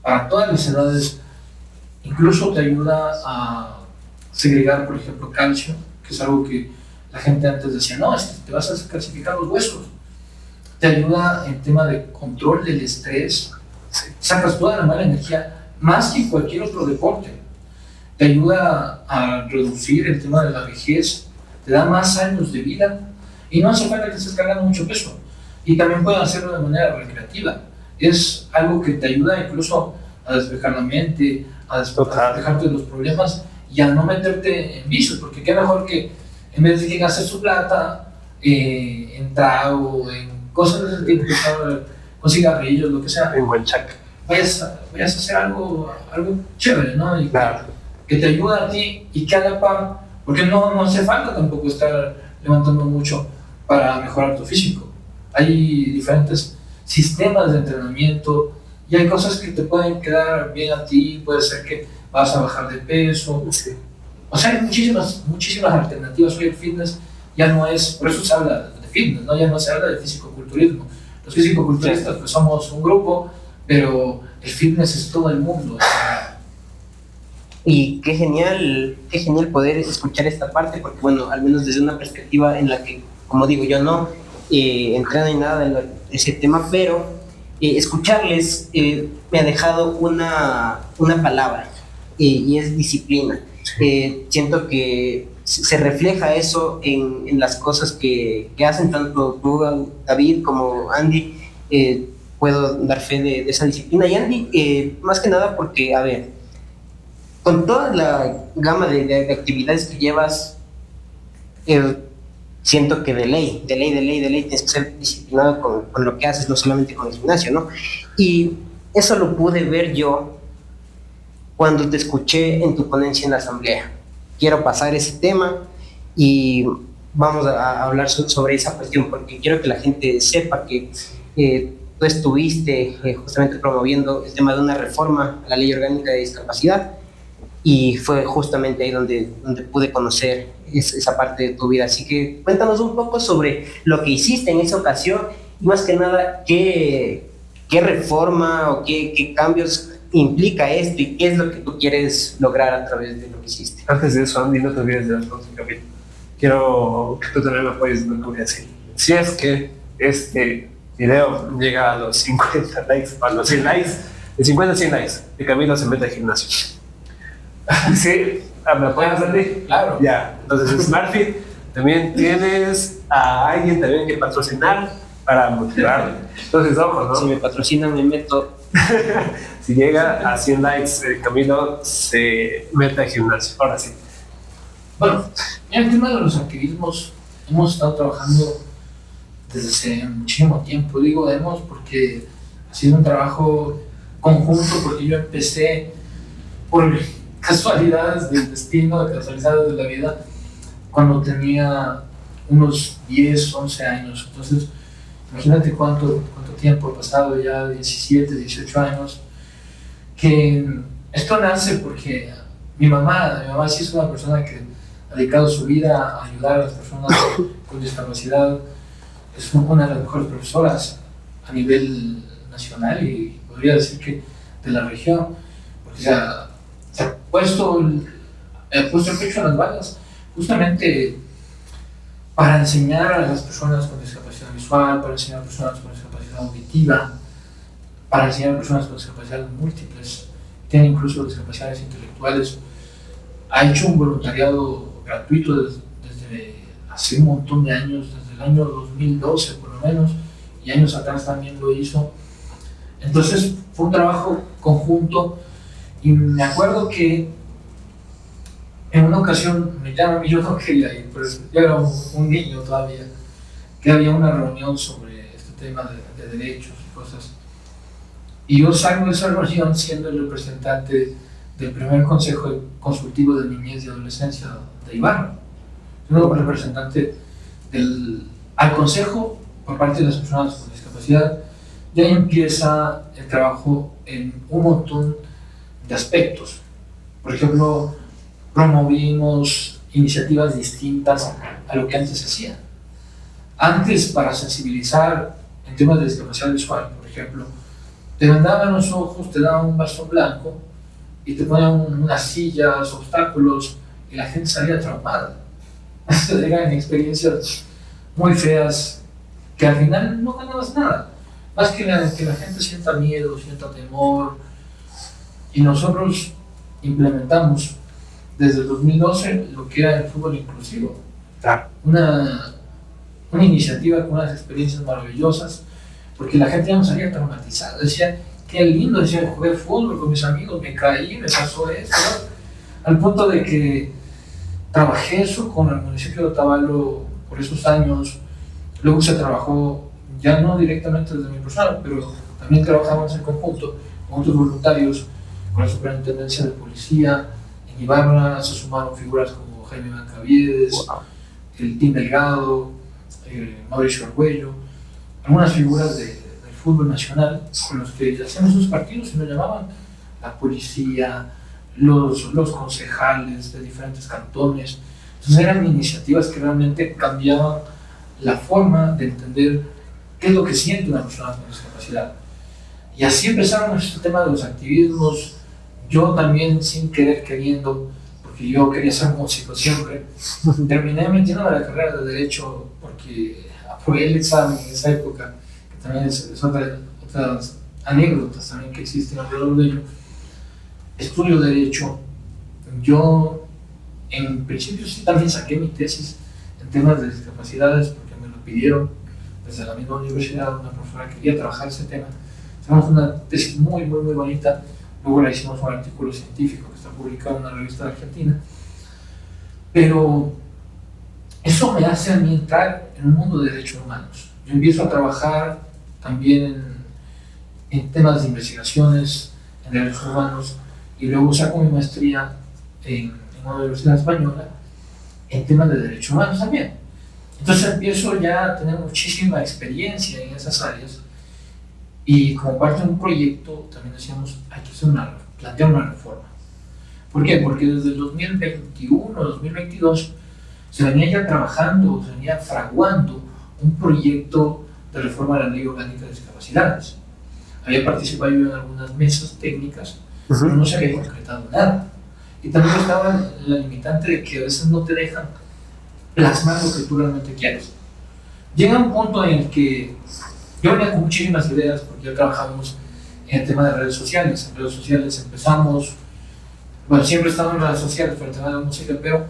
Speaker 1: para todas las edades. Incluso te ayuda a segregar, por ejemplo, calcio, que es algo que la gente antes decía, no, es que te vas a calcificar los huesos. Te ayuda en tema de control del estrés. Sacas toda la mala energía, más que cualquier otro deporte. Te ayuda a reducir el tema de la vejez, te da más años de vida y no hace falta que estés cargando mucho peso. Y también puedes hacerlo de manera recreativa. Es algo que te ayuda incluso a despejar la mente, a despejarte de los problemas y a no meterte en vicios, porque qué mejor que en vez de que gastes tu plata en trago, en cosas de ese tipo, con cigarrillos, lo que sea,
Speaker 2: en guanchac,
Speaker 1: vayas a hacer algo chévere, ¿no? Y
Speaker 2: claro,
Speaker 1: que te ayuda a ti y que a la par, porque no hace falta tampoco estar levantando mucho para mejorar tu físico. Hay diferentes sistemas de entrenamiento y hay cosas que te pueden quedar bien a ti, puede ser que vas a bajar de peso.
Speaker 2: sí.
Speaker 1: O sea, hay muchísimas alternativas. Hoy el fitness ya no es, por eso se habla de fitness, ¿no? Ya no se habla de fisicoculturismo. Los fisicoculturistas pues somos un grupo, pero el fitness es todo el mundo. O sea,
Speaker 3: y qué genial poder escuchar esta parte, porque bueno, al menos desde una perspectiva en la que, como digo, yo no entreno ni nada en ese tema, pero escucharles me ha dejado una palabra, y es disciplina. Siento que se refleja eso en las cosas que hacen tanto tú, David, como Andy. Puedo dar fe de esa disciplina. Y Andy, más que nada porque, a ver, con toda la gama de actividades que llevas, siento que de ley tienes que ser disciplinado con lo que haces, no solamente con el gimnasio, ¿no? Y eso lo pude ver yo cuando te escuché en tu ponencia en la asamblea. Quiero pasar ese tema y vamos a hablar sobre esa cuestión, porque quiero que la gente sepa que tú estuviste justamente promoviendo el tema de una reforma a la Ley Orgánica de Discapacidad, y fue justamente ahí donde pude conocer esa parte de tu vida. Así que cuéntanos un poco sobre lo que hiciste en esa ocasión y más que nada qué reforma o qué cambios implica esto y qué es lo que tú quieres lograr a través de lo que hiciste.
Speaker 2: Antes de eso, Andy, no te olvides de la próxima capítulo. Quiero que tú también me apoyes en lo que voy a decir. Si es que este video llega a los 50 likes, o a los 100 likes, de 50 a 100 likes, y Camilo se mete al gimnasio. ¿Sí? ¿Me apoyas, Andy?
Speaker 1: Claro.
Speaker 2: Ya, entonces SmartFit, también tienes a alguien también que patrocinar para motivarlo. Entonces, ojo, ¿no?
Speaker 3: Si me patrocinan, me meto.
Speaker 2: Si llega a 100 likes, Camilo se mete al gimnasio. Ahora sí.
Speaker 1: Bueno, en el tema de los activismos hemos estado trabajando desde hace muchísimo tiempo. Digo hemos porque ha sido un trabajo conjunto, porque yo empecé por casualidades del destino, de casualidades de la vida, cuando tenía unos 10, 11 años. Entonces Imagínate cuánto tiempo ha pasado, ya 17, 18 años, que esto nace porque mi mamá sí es una persona que ha dedicado su vida a ayudar a las personas con discapacidad. Es una de las mejores profesoras a nivel nacional y podría decir que de la región, porque se ha puesto el pecho a las balas justamente para enseñar a las personas con discapacidad visual, para enseñar a personas con discapacidad auditiva, para enseñar a personas con discapacidades múltiples, tienen incluso discapacidades intelectuales. Ha hecho un voluntariado gratuito desde hace un montón de años, desde el año 2012 por lo menos, y años atrás también lo hizo. Entonces fue un trabajo conjunto y me acuerdo que en una ocasión me llaman y yo no quería ir, pero yo era un niño todavía, que había una reunión sobre este tema de derechos y cosas. Y yo salgo de esa reunión siendo el representante del primer Consejo Consultivo de Niñez y Adolescencia de Ibarra. Yo era representante al Consejo por parte de las personas con discapacidad. Y ahí empieza el trabajo en un montón de aspectos. Por ejemplo, promovimos iniciativas distintas a lo que antes se hacía. Antes, para sensibilizar en temas de discapacidad visual, por ejemplo, te vendaban los ojos, te daban un bastón blanco y te ponían unas sillas, obstáculos, y la gente salía traumada. Eran experiencias muy feas que al final no ganabas nada, más que la gente sienta miedo, sienta temor. Y nosotros implementamos desde el 2012 lo que era el fútbol inclusivo.
Speaker 2: Claro.
Speaker 1: Una iniciativa con unas experiencias maravillosas, porque la gente ya no salía traumatizada, decía, qué lindo, decía, jugué fútbol con mis amigos, me caí, me pasó esto, ¿no? Al punto de que trabajé eso con el municipio de Otavalo por esos años. Luego se trabajó, ya no directamente desde mi persona, pero también trabajamos en conjunto con otros voluntarios, con la Superintendencia de Policía. En Ibarra se sumaron figuras como Jaime Bancaviedes, wow, el Tim Delgado, Mauricio Argüello, algunas figuras del fútbol nacional con los que hacíamos esos partidos y nos llamaban la policía, los concejales de diferentes cantones. Entonces eran iniciativas que realmente cambiaban la forma de entender qué es lo que siente una persona con discapacidad. Y así empezaron este tema de los activismos. Yo también, sin querer queriendo, porque yo quería ser músico siempre, terminé metiéndome a la carrera de Derecho porque aprobé el examen en esa época, que también es otras anécdotas también que existen alrededor de ello. Estudio Derecho. Yo, en principio, sí también saqué mi tesis en temas de discapacidades porque me lo pidieron desde la misma universidad. Una profesora quería trabajar ese tema. Hicimos una tesis muy bonita. Luego la hicimos un artículo científico que está publicado en una revista de Argentina. Pero eso me hace a mí entrar en un mundo de derechos humanos. Yo empiezo a trabajar también en temas de investigaciones en derechos humanos y luego saco mi maestría en una universidad española en temas de derechos humanos también. Entonces empiezo ya a tener muchísima experiencia en esas áreas y como parte de un proyecto también decíamos hay que plantear una reforma. ¿Por qué? Porque desde el 2021, 2022 se venía ya trabajando, se venía fraguando un proyecto de reforma de la Ley Orgánica de Discapacidades. Había participado yo en algunas mesas técnicas, pero no se había concretado nada. Y también estaba la limitante de que a veces no te dejan plasmar lo que tú realmente quieres. Llega un punto en el que yo venía con muchísimas ideas, porque ya trabajamos en el tema de redes sociales. En redes sociales empezamos, bueno, siempre he estado en redes sociales, pero el tema de la música, pero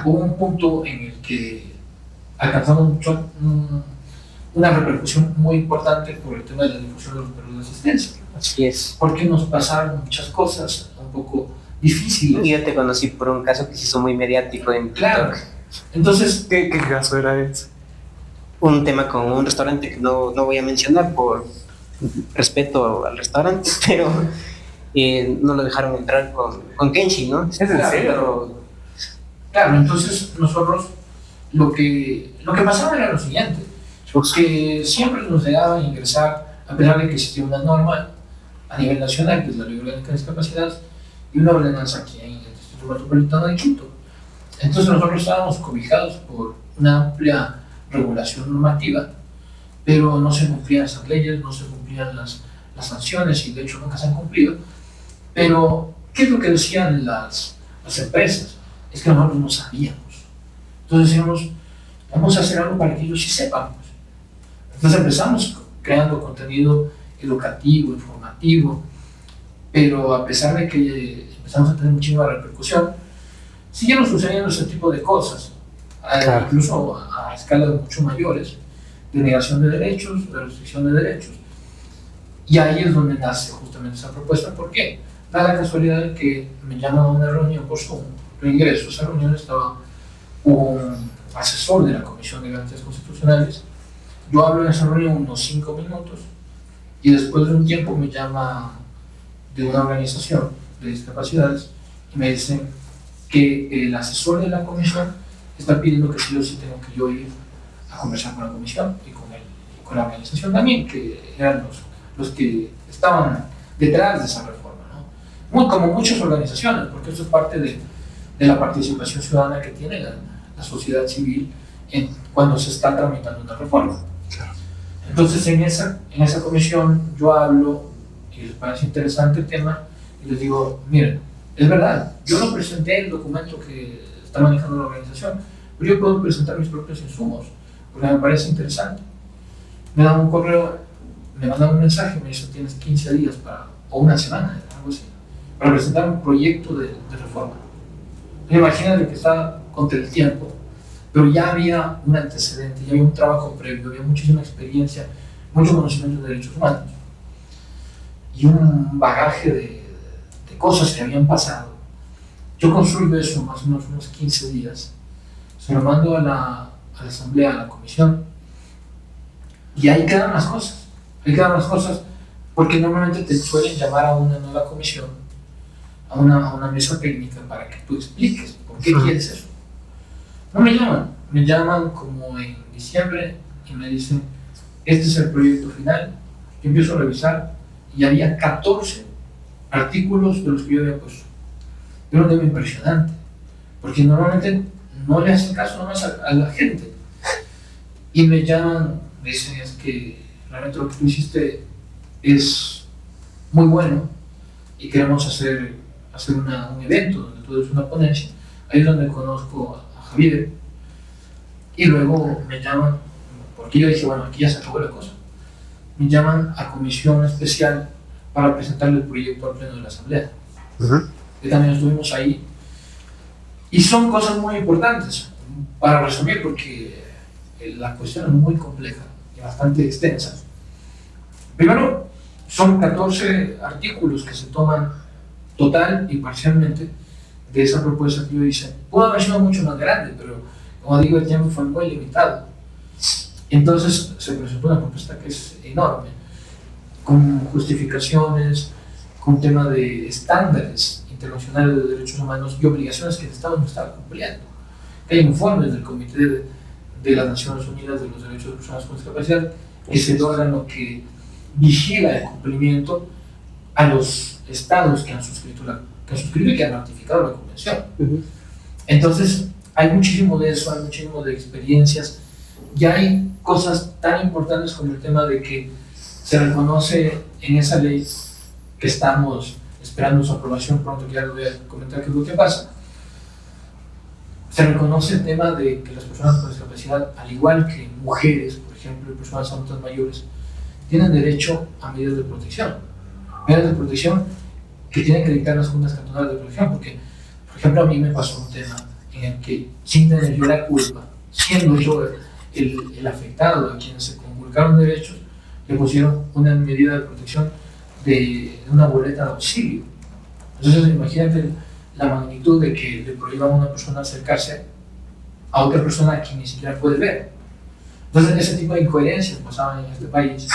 Speaker 1: hubo un punto en el que alcanzamos una repercusión muy importante por el tema de la difusión de los perros de asistencia.
Speaker 3: Así es.
Speaker 1: Porque nos pasaron muchas cosas un poco difíciles.
Speaker 3: Yo te conocí por un caso que se hizo muy mediático en
Speaker 1: Claro. Entonces,
Speaker 2: ¿Qué caso era ese?
Speaker 3: un tema con un restaurante que no voy a mencionar por respeto al restaurante, pero no lo dejaron entrar con Kenshi, ¿no?
Speaker 2: ¿Es en serio?
Speaker 1: Claro, entonces nosotros lo que pasaba era lo siguiente. porque siempre nos negaban ingresar, a pesar de que existía una norma a nivel nacional, que es la Ley Orgánica de Discapacidad, y una ordenanza aquí en el Distrito Metropolitano de Quito. Entonces nosotros estábamos cobijados por una amplia regulación normativa, pero no se cumplían esas leyes, no se cumplían las sanciones, y de hecho nunca se han cumplido. Pero, ¿qué es lo que decían las empresas? Es que nosotros no sabíamos. Entonces decíamos, vamos a hacer algo para que ellos sí sepan. Pues. Entonces empezamos creando contenido educativo, informativo, pero a pesar de que empezamos a tener muchísima repercusión, siguieron sucediendo ese tipo de cosas, claro. Incluso a escalas mucho mayores, de negación de derechos, de restricción de derechos. Y ahí es donde nace justamente esa propuesta. ¿Por qué? Da la casualidad de que me llaman a una reunión por Zoom. Yo ingreso a esa reunión, estaba un asesor de la Comisión de Garantías Constitucionales. Yo hablo en esa reunión unos 5 minutos y después de un tiempo me llama de una organización de discapacidades y me dicen que el asesor de la comisión está pidiendo que yo sí tengo que yo ir a conversar con la comisión y con la organización también, que eran los que estaban detrás de esa reforma, ¿no? Como muchas organizaciones, porque eso es parte de la participación ciudadana que tiene la sociedad civil cuando se está tramitando una reforma. Entonces en esa comisión yo hablo y les parece interesante el tema y les digo, miren, es verdad, yo no presenté el documento que está manejando la organización, pero yo puedo presentar mis propios insumos, porque me parece interesante. Me dan un correo, me mandan un mensaje, me dicen tienes 15 días o una semana, algo así, para presentar un proyecto de reforma. Imagínate que está contra el tiempo, pero ya había un antecedente, ya había un trabajo previo, había muchísima experiencia, mucho conocimiento de derechos humanos y un bagaje de cosas que habían pasado. Yo construyo eso más o menos unos 15 días, se lo mando a la asamblea, a la comisión, y ahí quedan las cosas, porque normalmente te suelen llamar a una nueva comisión, a una mesa técnica para que tú expliques por qué quieres eso. No me llaman como en diciembre y me dicen, este es el proyecto final. Yo empiezo a revisar y había 14 artículos de los que yo había puesto. Era un tema impresionante, porque normalmente no le hacen caso nomás a la gente. Y me llaman, me dicen, es que realmente lo que tú hiciste es muy bueno y queremos hacer un evento donde tú des una ponencia. Ahí es donde conozco a Javier y luego me llaman, porque yo dije, bueno, aquí ya se acabó la cosa, me llaman a comisión especial para presentarle el proyecto al pleno de la asamblea. Que también estuvimos ahí y son cosas muy importantes para resumir, porque la cuestión es muy compleja y bastante extensa. Primero, son 14 artículos que se toman total y parcialmente de esa propuesta que yo hice. Pudo haber sido mucho más grande, pero como digo, el tiempo fue muy limitado. Entonces se presentó una propuesta que es enorme, con justificaciones, con tema de estándares internacionales de derechos humanos y obligaciones que el Estado no estaba cumpliendo. Hay informes del Comité de las Naciones Unidas de los Derechos de Personas con Discapacidad, que es el órgano que vigila el cumplimiento a los estados que han suscrito y que han ratificado la convención. Entonces, hay muchísimo de eso, hay muchísimo de experiencias, y hay cosas tan importantes como el tema de que se reconoce en esa ley que estamos esperando su aprobación pronto, que ya les voy a comentar qué es lo que pasa. Se reconoce el tema de que las personas con discapacidad, al igual que mujeres, por ejemplo, y personas adultas mayores, tienen derecho a medidas de protección. Medidas de protección que tienen que dictar las juntas cantonales de protección, porque, por ejemplo, a mí me pasó un tema en el que, sin tener yo la culpa, siendo yo el afectado a quien se conculcaron derechos, le pusieron una medida de protección de una boleta de auxilio. Entonces, imagínate la magnitud de que le prohíban a una persona acercarse a otra persona a quien ni siquiera puede ver. Entonces, ese tipo de incoherencias pasaban en este país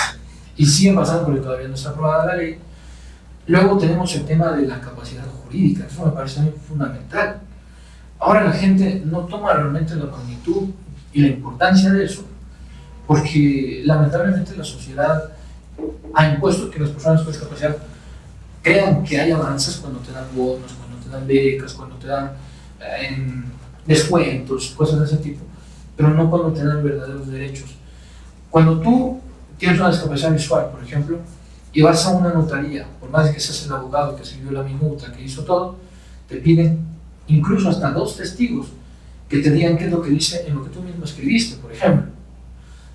Speaker 1: y siguen pasando porque todavía no está aprobada la ley. Luego tenemos el tema de la capacidad jurídica, eso me parece a mí fundamental. Ahora la gente no toma realmente la magnitud y la importancia de eso, porque lamentablemente la sociedad ha impuesto que las personas con discapacidad crean que hay avances cuando te dan bonos, cuando te dan becas, cuando te dan descuentos, cosas de ese tipo, pero no cuando te dan verdaderos derechos. Cuando tú tienes una discapacidad visual, por ejemplo, y vas a una notaría, por más de que seas el abogado que escribió la minuta, que hizo todo, te piden incluso hasta 2 testigos que te digan qué es lo que dice en lo que tú mismo escribiste, por ejemplo.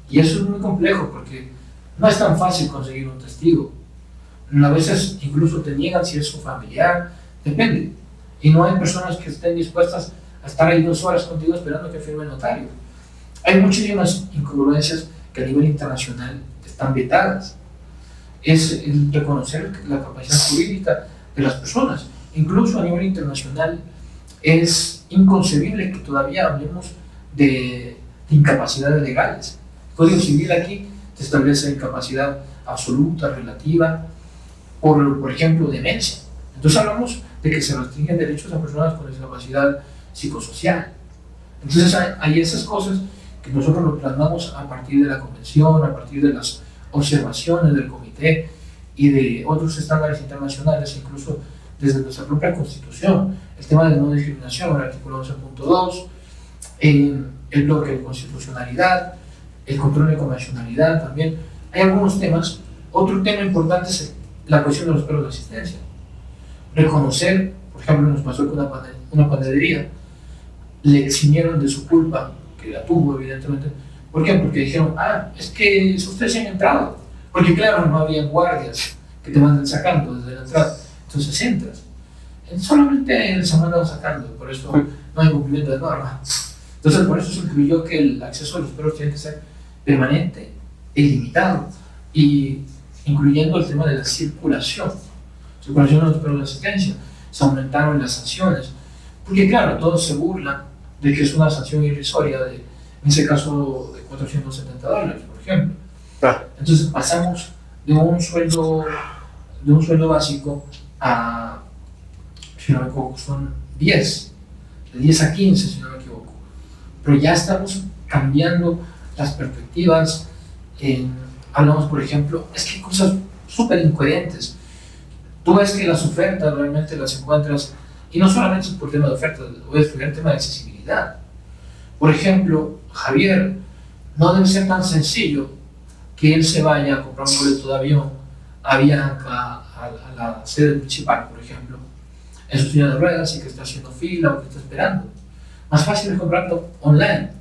Speaker 1: Y eso es muy complejo porque no es tan fácil conseguir un testigo. A veces incluso te niegan si es su familiar, depende. Y no hay personas que estén dispuestas a estar ahí 2 horas contigo esperando que firme el notario. Hay muchísimas incongruencias que a nivel internacional están vetadas. Es el reconocer la capacidad jurídica de las personas. Incluso a nivel internacional es inconcebible que todavía hablemos de incapacidades legales. El Código Civil aquí te establece incapacidad absoluta, relativa, por ejemplo, demencia. Entonces hablamos de que se restringen derechos a personas con discapacidad psicosocial. Entonces hay esas cosas que nosotros lo plasmamos a partir de la convención, a partir de las observaciones del comité y de otros estándares internacionales, incluso desde nuestra propia constitución. El tema de no discriminación, el artículo 11.2, el bloque de constitucionalidad, el control de convencionalidad también. Hay algunos temas. Otro tema importante es la cuestión de los perros de asistencia. Reconocer, por ejemplo, nos pasó con una panadería, le eximieron de su culpa, que la tuvo evidentemente. ¿Por qué? Porque dijeron, es que ustedes se han entrado. Porque claro, no había guardias que te mandan sacando desde la entrada. Entonces entras. Solamente se han mandado sacando, por eso no hay cumplimiento de norma. Entonces por eso se incluyó que el acceso a los perros tiene que ser permanente e ilimitado, y incluyendo el tema de la circulación de los perros de asistencia. Se aumentaron las sanciones, porque claro, todos se burlan de que es una sanción irrisoria, en ese caso de $470, por ejemplo. Entonces pasamos de un sueldo básico a, si no me equivoco, son 10, de 10 a 15, si no me equivoco. Pero ya estamos cambiando las perspectivas. Hablamos, por ejemplo, es que hay cosas súper incoherentes. Tú ves que las ofertas realmente las encuentras, y no solamente es por tema de ofertas, voy a explicar el tema de accesibilidad. Por ejemplo, Javier, no debe ser tan sencillo que él se vaya a comprar un boleto de avión a Bianca, a la sede municipal, por ejemplo, en su silla de ruedas y que está haciendo fila o que está esperando. Más fácil es comprarlo online,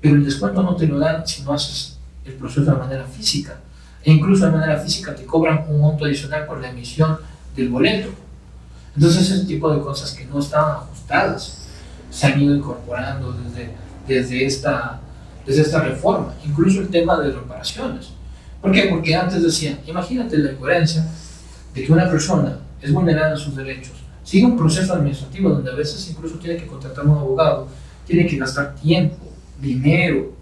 Speaker 1: pero el descuento no te lo dan si no haces el proceso de manera física. E incluso de manera física te cobran un monto adicional por la emisión del boleto. Entonces ese tipo de cosas que no estaban ajustadas se han ido incorporando desde esta reforma. Incluso el tema de reparaciones. ¿Por qué? Porque antes decían, imagínate la incoherencia de que una persona es vulnerada en sus derechos, sigue un proceso administrativo donde a veces incluso tiene que contratar a un abogado, tiene que gastar tiempo, dinero,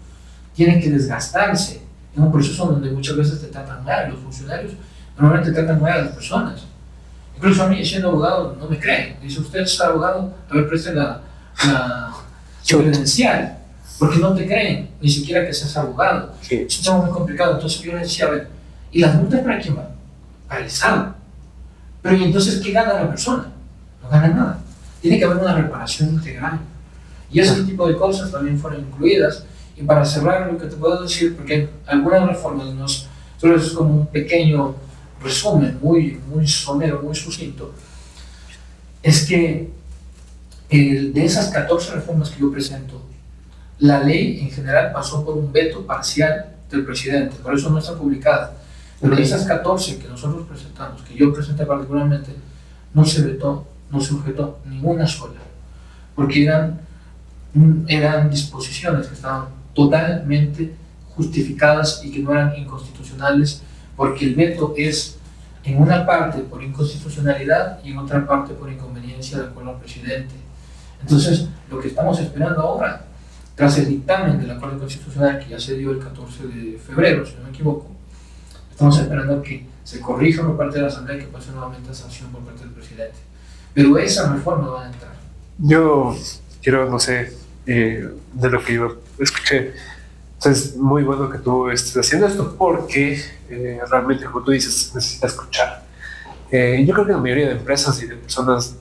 Speaker 1: tiene que desgastarse en un proceso donde muchas veces te tratan mal. Los funcionarios normalmente tratan mal a las personas. Incluso a mí, siendo abogado, no me creen. Dice, usted es abogado, a ver, preste la credencial, porque no te creen, ni siquiera que seas abogado. Sí. Es un tema muy complicado. Entonces yo le decía, a ver, ¿y las multas para quién van? Para el Estado. Pero ¿y entonces qué gana la persona? No gana nada. Tiene que haber una reparación integral. Y ese tipo de cosas también fueron incluidas. Y para cerrar, lo que te puedo decir, porque algunas reformas solo es como un pequeño resumen, muy somero, muy sucinto, es que de esas 14 reformas que yo presento, la ley en general pasó por un veto parcial del presidente, por eso no está publicada. Pero de esas 14 que nosotros presentamos, que yo presenté particularmente, no se vetó, no se objetó ninguna sola, porque eran disposiciones que estaban totalmente justificadas y que no eran inconstitucionales, porque el veto es en una parte por inconstitucionalidad y en otra parte por inconveniencia de acuerdo al presidente. Entonces, lo que estamos esperando ahora, tras el dictamen de la Corte Constitucional que ya se dio el 14 de febrero, si no me equivoco, estamos esperando que se corrija por parte de la Asamblea y que pase nuevamente a sanción por parte del presidente. Pero esa reforma va a entrar.
Speaker 2: Yo quiero, no sé, de lo que yo escuché, Entonces, muy bueno que tú estés haciendo esto porque realmente, como tú dices, necesitas escuchar. Yo creo que la mayoría de empresas y de personas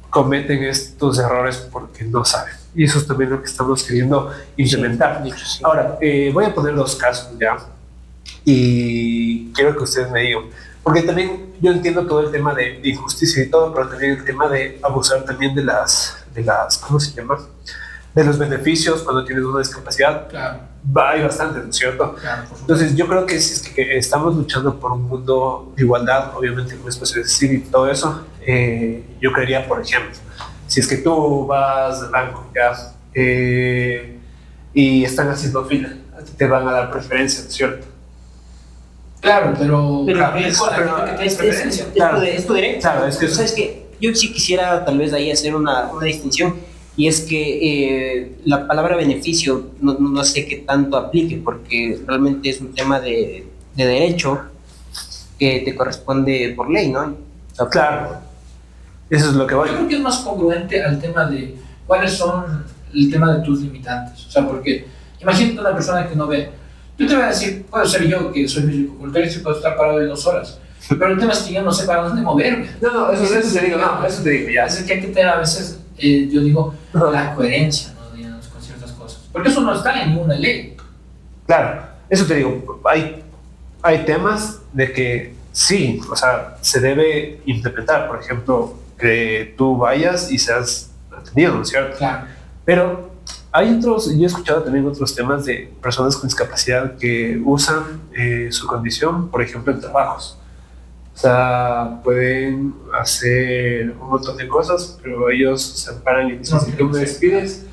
Speaker 2: cometen estos errores porque no saben. Y eso es también lo que estamos queriendo implementar.
Speaker 3: Sí, sí.
Speaker 2: Ahora, voy a poner dos casos ya y quiero que ustedes me digan, porque también yo entiendo todo el tema de injusticia y todo, pero también el tema de abusar también de las ¿cómo se llama? De los beneficios cuando tienes una discapacidad.
Speaker 1: Claro.
Speaker 2: Hay bastante, ¿no es cierto?
Speaker 1: Claro, por supuesto.
Speaker 2: Entonces yo creo que si es que estamos luchando por un mundo de igualdad, obviamente con espacio de decir y todo eso, yo creería, por ejemplo, si es que tú vas al banco ya y están haciendo fila, a ti te van a dar preferencia, ¿no es cierto?
Speaker 1: Claro, pero
Speaker 2: Claro,
Speaker 1: es con la gente que tienes preferencia.
Speaker 3: Es tu derecho.
Speaker 2: Claro, es que
Speaker 3: ¿Sabes qué? Yo sí quisiera tal vez ahí hacer una distinción, y es que la palabra beneficio no sé qué tanto aplique, porque realmente es un tema de derecho que te corresponde por ley, ¿no? O sea,
Speaker 2: claro, eso es lo que voy.
Speaker 1: Yo creo que es más congruente al tema de cuáles son el tema de tus limitantes. O sea, porque imagínate una persona que no ve. Yo te voy a decir, puedo ser yo que soy fisicoculturista y puedo estar parado de 2 horas. Pero el tema es que yo no sé para dónde moverme.
Speaker 2: No, eso te digo, ya.
Speaker 1: Es que hay que tener a veces, yo digo, la coherencia, ¿no? Digamos, con ciertas cosas. Porque eso no está en ninguna ley.
Speaker 2: Claro, eso te digo, hay temas de que sí, o sea, se debe implementar, por ejemplo, que tú vayas y seas atendido, ¿no es cierto?
Speaker 1: Claro.
Speaker 2: Pero hay otros, yo he escuchado también otros temas de personas con discapacidad que usan su condición, por ejemplo, en trabajos. O sea, pueden hacer un montón de cosas, pero ellos se amparan y dicen, si tú me despides,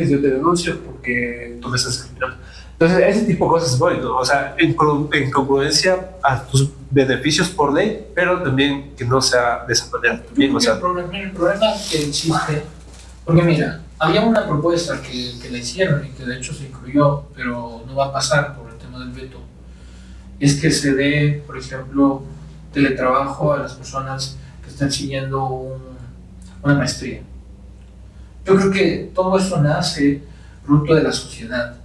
Speaker 2: yo te denuncio porque tú me estás discriminando. Entonces, ese tipo de cosas es bueno, o sea, en congruencia a tus beneficios por ley, pero también que no sea de esa manera. También, o sea,
Speaker 1: el problema que existe, porque mira, había una propuesta que la hicieron y que de hecho se incluyó, pero no va a pasar por el tema del veto, es que se dé, por ejemplo, teletrabajo a las personas que están siguiendo una maestría. Yo creo que todo esto nace fruto de la sociedad.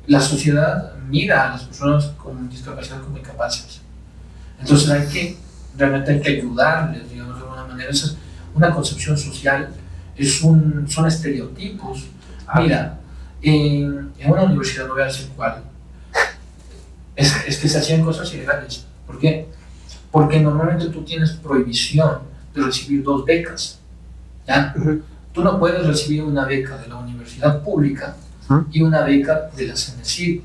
Speaker 1: La sociedad mira a las personas con discapacidad como incapaces. Entonces realmente hay que ayudarles, digamos, de alguna manera. Esa es una concepción social, son estereotipos. Mira, en una universidad, no voy a decir cuál, es que se hacían cosas ilegales. ¿Por qué? Porque normalmente tú tienes prohibición de recibir 2 becas, ¿ya? Tú no puedes recibir una beca de la universidad pública y una beca de la CENESID,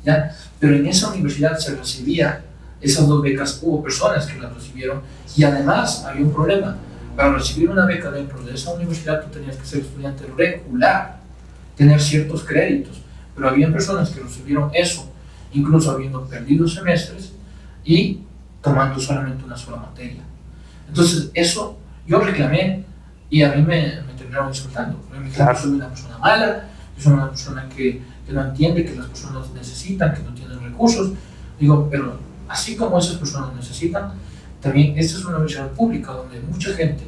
Speaker 1: ¿ya? Pero en esa universidad se recibía esas 2 becas, hubo personas que las recibieron y además había un problema. Para recibir una beca dentro de esa universidad tú tenías que ser estudiante regular, tener ciertos créditos, pero había personas que recibieron eso, incluso habiendo perdido semestres y tomando solamente una sola materia. Entonces eso yo reclamé y a mí me terminaron insultando. Me dijeron que soy una persona mala, que soy una persona que no entiende que las personas necesitan, que no tienen recursos. Digo, pero así como esas personas necesitan, también esta es una universidad pública donde mucha gente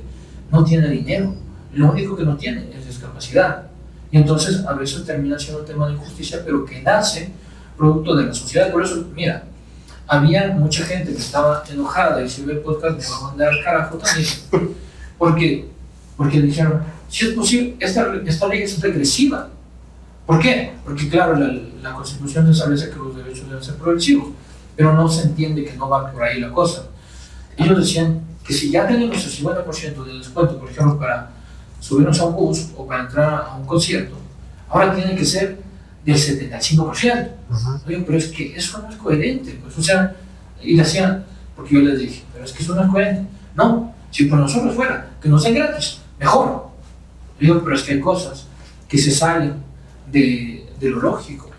Speaker 1: no tiene dinero, lo único que no tiene es discapacidad. Y entonces a veces termina siendo un tema de injusticia, pero que nace producto de la sociedad. Por eso, mira, había mucha gente que estaba enojada y si ve el podcast me va a mandar al carajo también. Porque dijeron, si es posible, esta ley es regresiva. ¿Por qué? Porque claro, la Constitución establece que los derechos deben ser progresivos, pero no se entiende que no va por ahí la cosa. Ellos decían que si ya tenemos el 50% de descuento, por ejemplo, para subirnos a un bus o para entrar a un concierto, ahora tiene que ser del 75%. Oye, pero es que eso no es coherente, pues, o sea, y decían, porque yo les dije, pero es que eso no es coherente. No, si por nosotros fuera, que nos den gratis, mejor. Digo, pero es que hay cosas que se salen de lo lógico.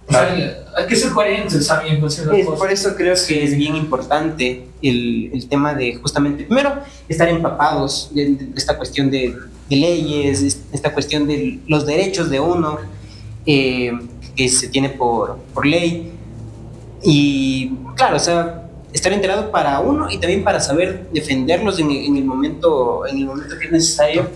Speaker 1: O sea, hay que ser coherentes también con ciertas cosas.
Speaker 3: Por eso creo que es bien importante el tema de justamente, primero, estar empapados de esta cuestión de leyes, esta cuestión de los derechos de uno, que se tiene por ley. Y claro, o sea, estar enterado para uno y también para saber defenderlos en el momento que es necesario.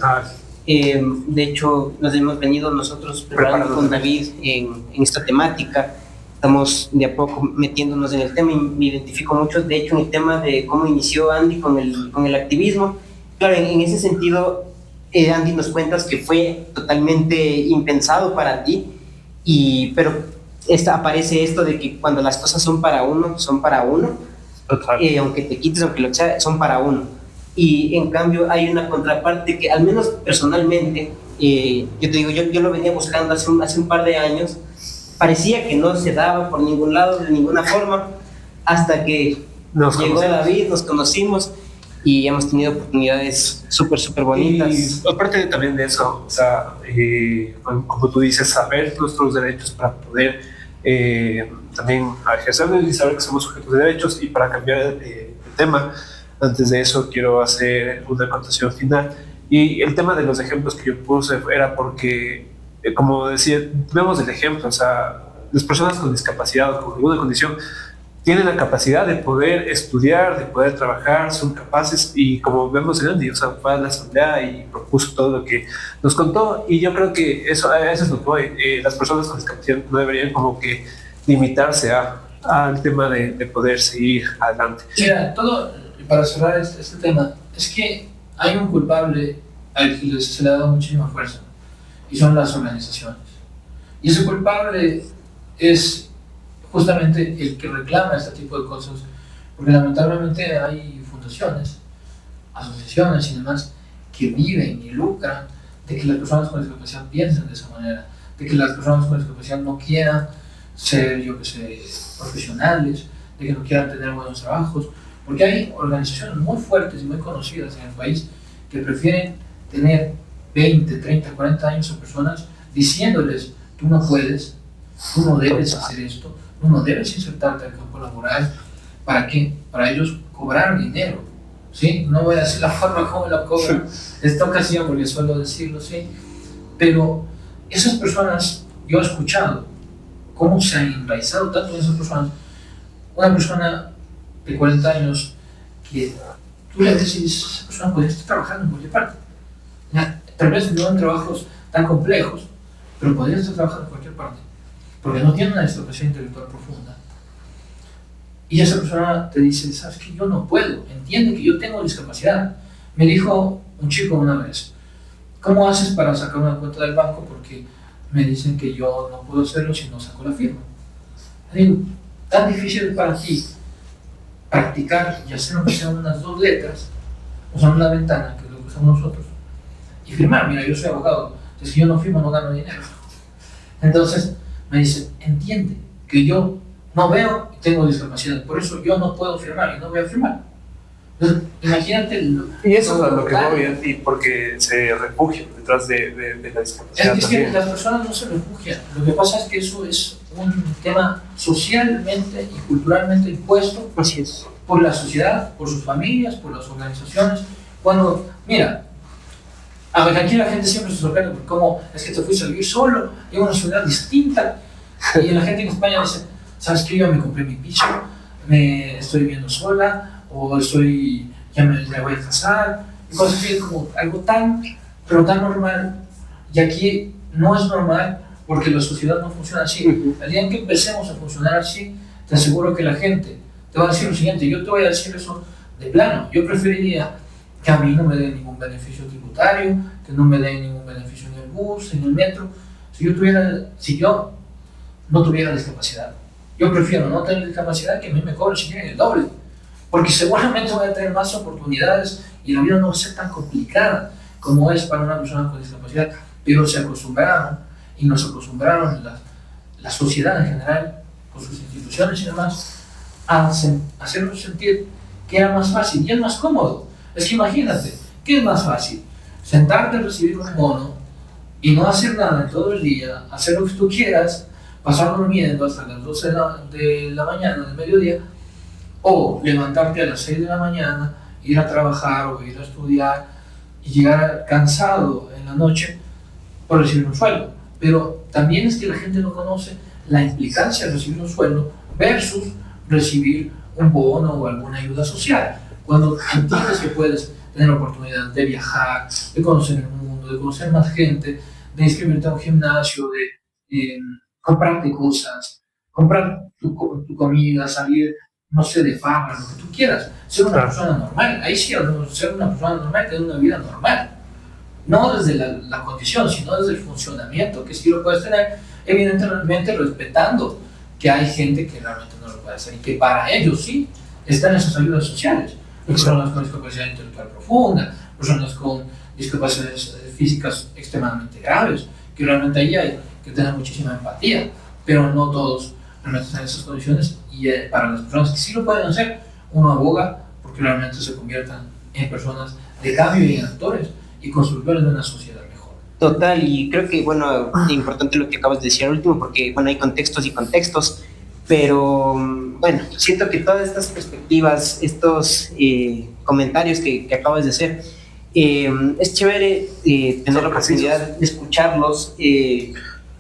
Speaker 3: De hecho, nos hemos venido nosotros preparando con David en esta temática. Estamos de a poco metiéndonos en el tema y me identifico mucho, de hecho, en el tema de cómo inició Andy con el activismo. Claro, en ese sentido, Andy, nos cuentas que fue totalmente impensado para ti, pero aparece esto de que cuando las cosas son para uno, son para uno. Aunque te quites, aunque lo sea, son para uno. Y en cambio hay una contraparte que, al menos personalmente, yo te digo, yo lo venía buscando hace un par de años. Parecía que no se daba por ningún lado, de ninguna forma, hasta que llegó David, nos conocimos y hemos tenido oportunidades súper bonitas.
Speaker 2: Y aparte también de eso, o sea, como tú dices, saber nuestros derechos para poder también ejercerlos y saber que somos sujetos de derechos. Y para cambiar de tema, antes de eso quiero hacer una acotación final. Y el tema de los ejemplos que yo puse era porque, como decía, vemos el ejemplo, o sea, las personas con discapacidad o con alguna condición tienen la capacidad de poder estudiar, de poder trabajar, son capaces, y como vemos en Andy, o sea, fue a la asamblea y propuso todo lo que nos contó. Y yo creo que eso es lo que voy. Las personas con discapacidad no deberían como que limitarse al tema de poder seguir adelante.
Speaker 1: Mira, para cerrar este tema, es que hay un culpable al que se le ha dado muchísima fuerza, y son las organizaciones. Y ese culpable es justamente el que reclama este tipo de cosas, porque lamentablemente hay fundaciones, asociaciones y demás que viven y lucran de que las personas con discapacidad piensen de esa manera, de que las personas con discapacidad no quieran ser, profesionales, de que no quieran tener buenos trabajos, porque hay organizaciones muy fuertes y muy conocidas en el país que prefieren tener 20, 30, 40 años a personas diciéndoles: tú no puedes, tú no debes hacer esto, tú no debes insertarte al campo laboral. ¿Para qué? Para ellos cobrar dinero, ¿sí? No voy a decir la forma como lo cobran esta ocasión porque suelo decirlo, ¿sí? Pero esas personas, yo he escuchado cómo se han enraizado tanto en esas personas. Una persona de 40 años que tú le decís: esa persona podría estar trabajando en cualquier parte. Tal vez no en trabajos tan complejos, pero podría estar trabajando en cualquier parte, porque no tiene una discapacidad intelectual profunda. Y esa persona te dice: sabes que yo no puedo, entiende que yo tengo discapacidad. Me dijo un chico una vez: ¿cómo haces para sacar una cuenta del banco? Porque me dicen que yo no puedo hacerlo si no saco la firma. Le digo: tan difícil es para ti practicar y hacer aunque sean unas 2 letras, usar una ventana, que es lo que usamos nosotros, y firmar. Mira, yo soy abogado, entonces si yo no firmo no gano dinero. Entonces me dice: entiende que yo no veo y tengo discapacidad, por eso yo no puedo firmar y no voy a firmar. Entonces, imagínate.
Speaker 2: Y eso es lo que voy, y porque se refugian detrás de la discapacidad.
Speaker 1: Es que las personas no se refugian. Lo que pasa es que eso es un tema socialmente y culturalmente impuesto.
Speaker 3: Así es.
Speaker 1: Por la sociedad, por sus familias, por las organizaciones. Cuando, mira, a ver, aquí la gente siempre se sorprende por cómo es que te fuiste a vivir solo en una ciudad distinta. Y la gente en España dice: ¿sabes qué? Yo me compré mi piso, me estoy viviendo sola, o ya me voy a casar, y cosas así, como algo pero tan normal. Y aquí no es normal porque la sociedad no funciona así. El día en que empecemos a funcionar así, te aseguro que la gente te va a decir lo siguiente. Yo te voy a decir eso de plano: yo preferiría que a mí no me den ningún beneficio tributario, que no me den ningún beneficio en el bus, en el metro, si yo no tuviera discapacidad. Yo prefiero no tener discapacidad que a mí me cobren si quieren el doble, porque seguramente voy a tener más oportunidades y la vida no va a ser tan complicada como es para una persona con discapacidad. Pero se acostumbraron, y nos acostumbraron la sociedad en general, con sus instituciones y demás, a hacernos sentir que era más fácil y es más cómodo. Es que imagínate, ¿qué es más fácil? Sentarte a recibir un bono y no hacer nada todo el día, hacer lo que tú quieras, pasar durmiendo hasta las 12 de la mañana, del mediodía, o levantarte a las 6 de la mañana, ir a trabajar o ir a estudiar y llegar cansado en la noche por recibir un sueldo? Pero también es que la gente no conoce la implicancia de recibir un sueldo versus recibir un bono o alguna ayuda social. Cuando entiendes que puedes tener la oportunidad de viajar, de conocer el mundo, mundo, de conocer más gente, de inscribirte a un gimnasio, de comprarte cosas, comprar tu comida, salir, no sé, de farra, lo que tú quieras, ser una persona normal. Ahí sí, ser una persona normal, tener una vida normal. No desde la condición, sino desde el funcionamiento, que sí lo puedes tener, evidentemente respetando que hay gente que realmente no lo puede hacer y que para ellos sí están esas ayudas sociales. Personas con discapacidad intelectual profunda, personas con discapacidades físicas extremadamente graves, que realmente ahí hay que tener muchísima empatía, pero no todos realmente están en esas condiciones y para las personas que sí lo pueden hacer, uno aboga porque realmente se conviertan en personas de cambio y en actores y constructores de una sociedad mejor.
Speaker 3: Total, y creo que, bueno, importante lo que acabas de decir al último, porque, bueno, hay contextos y contextos, pero, bueno, siento que todas estas perspectivas, estos comentarios que acabas de hacer, es chévere tener la oportunidad de escucharlos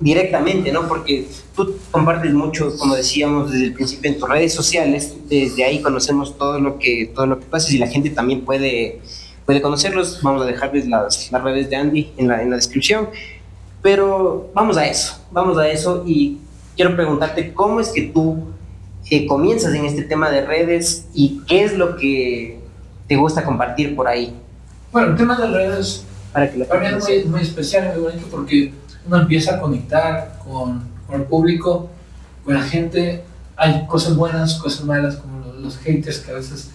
Speaker 3: directamente, ¿no? Porque tú compartes mucho, como decíamos desde el principio, en tus redes sociales, desde ahí conocemos todo lo que tú haces y la gente también puede conocerlos. Vamos a dejarles las redes de Andy en la descripción, pero vamos a eso y quiero preguntarte cómo es que tú comienzas en este tema de redes y qué es lo que te gusta compartir por ahí.
Speaker 1: Bueno, el tema de redes para mí es muy, muy especial y muy bonito porque uno empieza a conectar con el público, con la gente. Hay cosas buenas, cosas malas, como los haters que a veces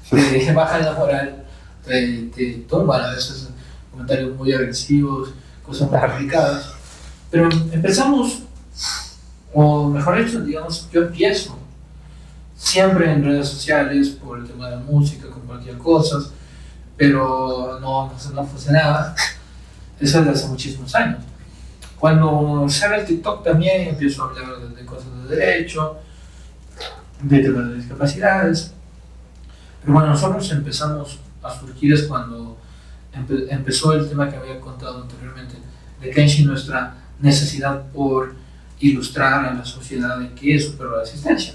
Speaker 1: te bajan la moral, te tumban a veces comentarios muy agresivos, cosas muy complicadas. Pero empezamos, o mejor dicho, digamos, yo empiezo siempre en redes sociales por el tema de la música, compartía cosas, pero no funcionaba. Eso es de hace muchísimos años. Cuando sale el TikTok también empiezo a hablar de cosas de derecho, de temas de discapacidades. Pero bueno, nosotros empezamos a surgir es cuando empezó el tema que había contado anteriormente, de Kenshi, nuestra necesidad por ilustrar a la sociedad de qué es un perro de asistencia.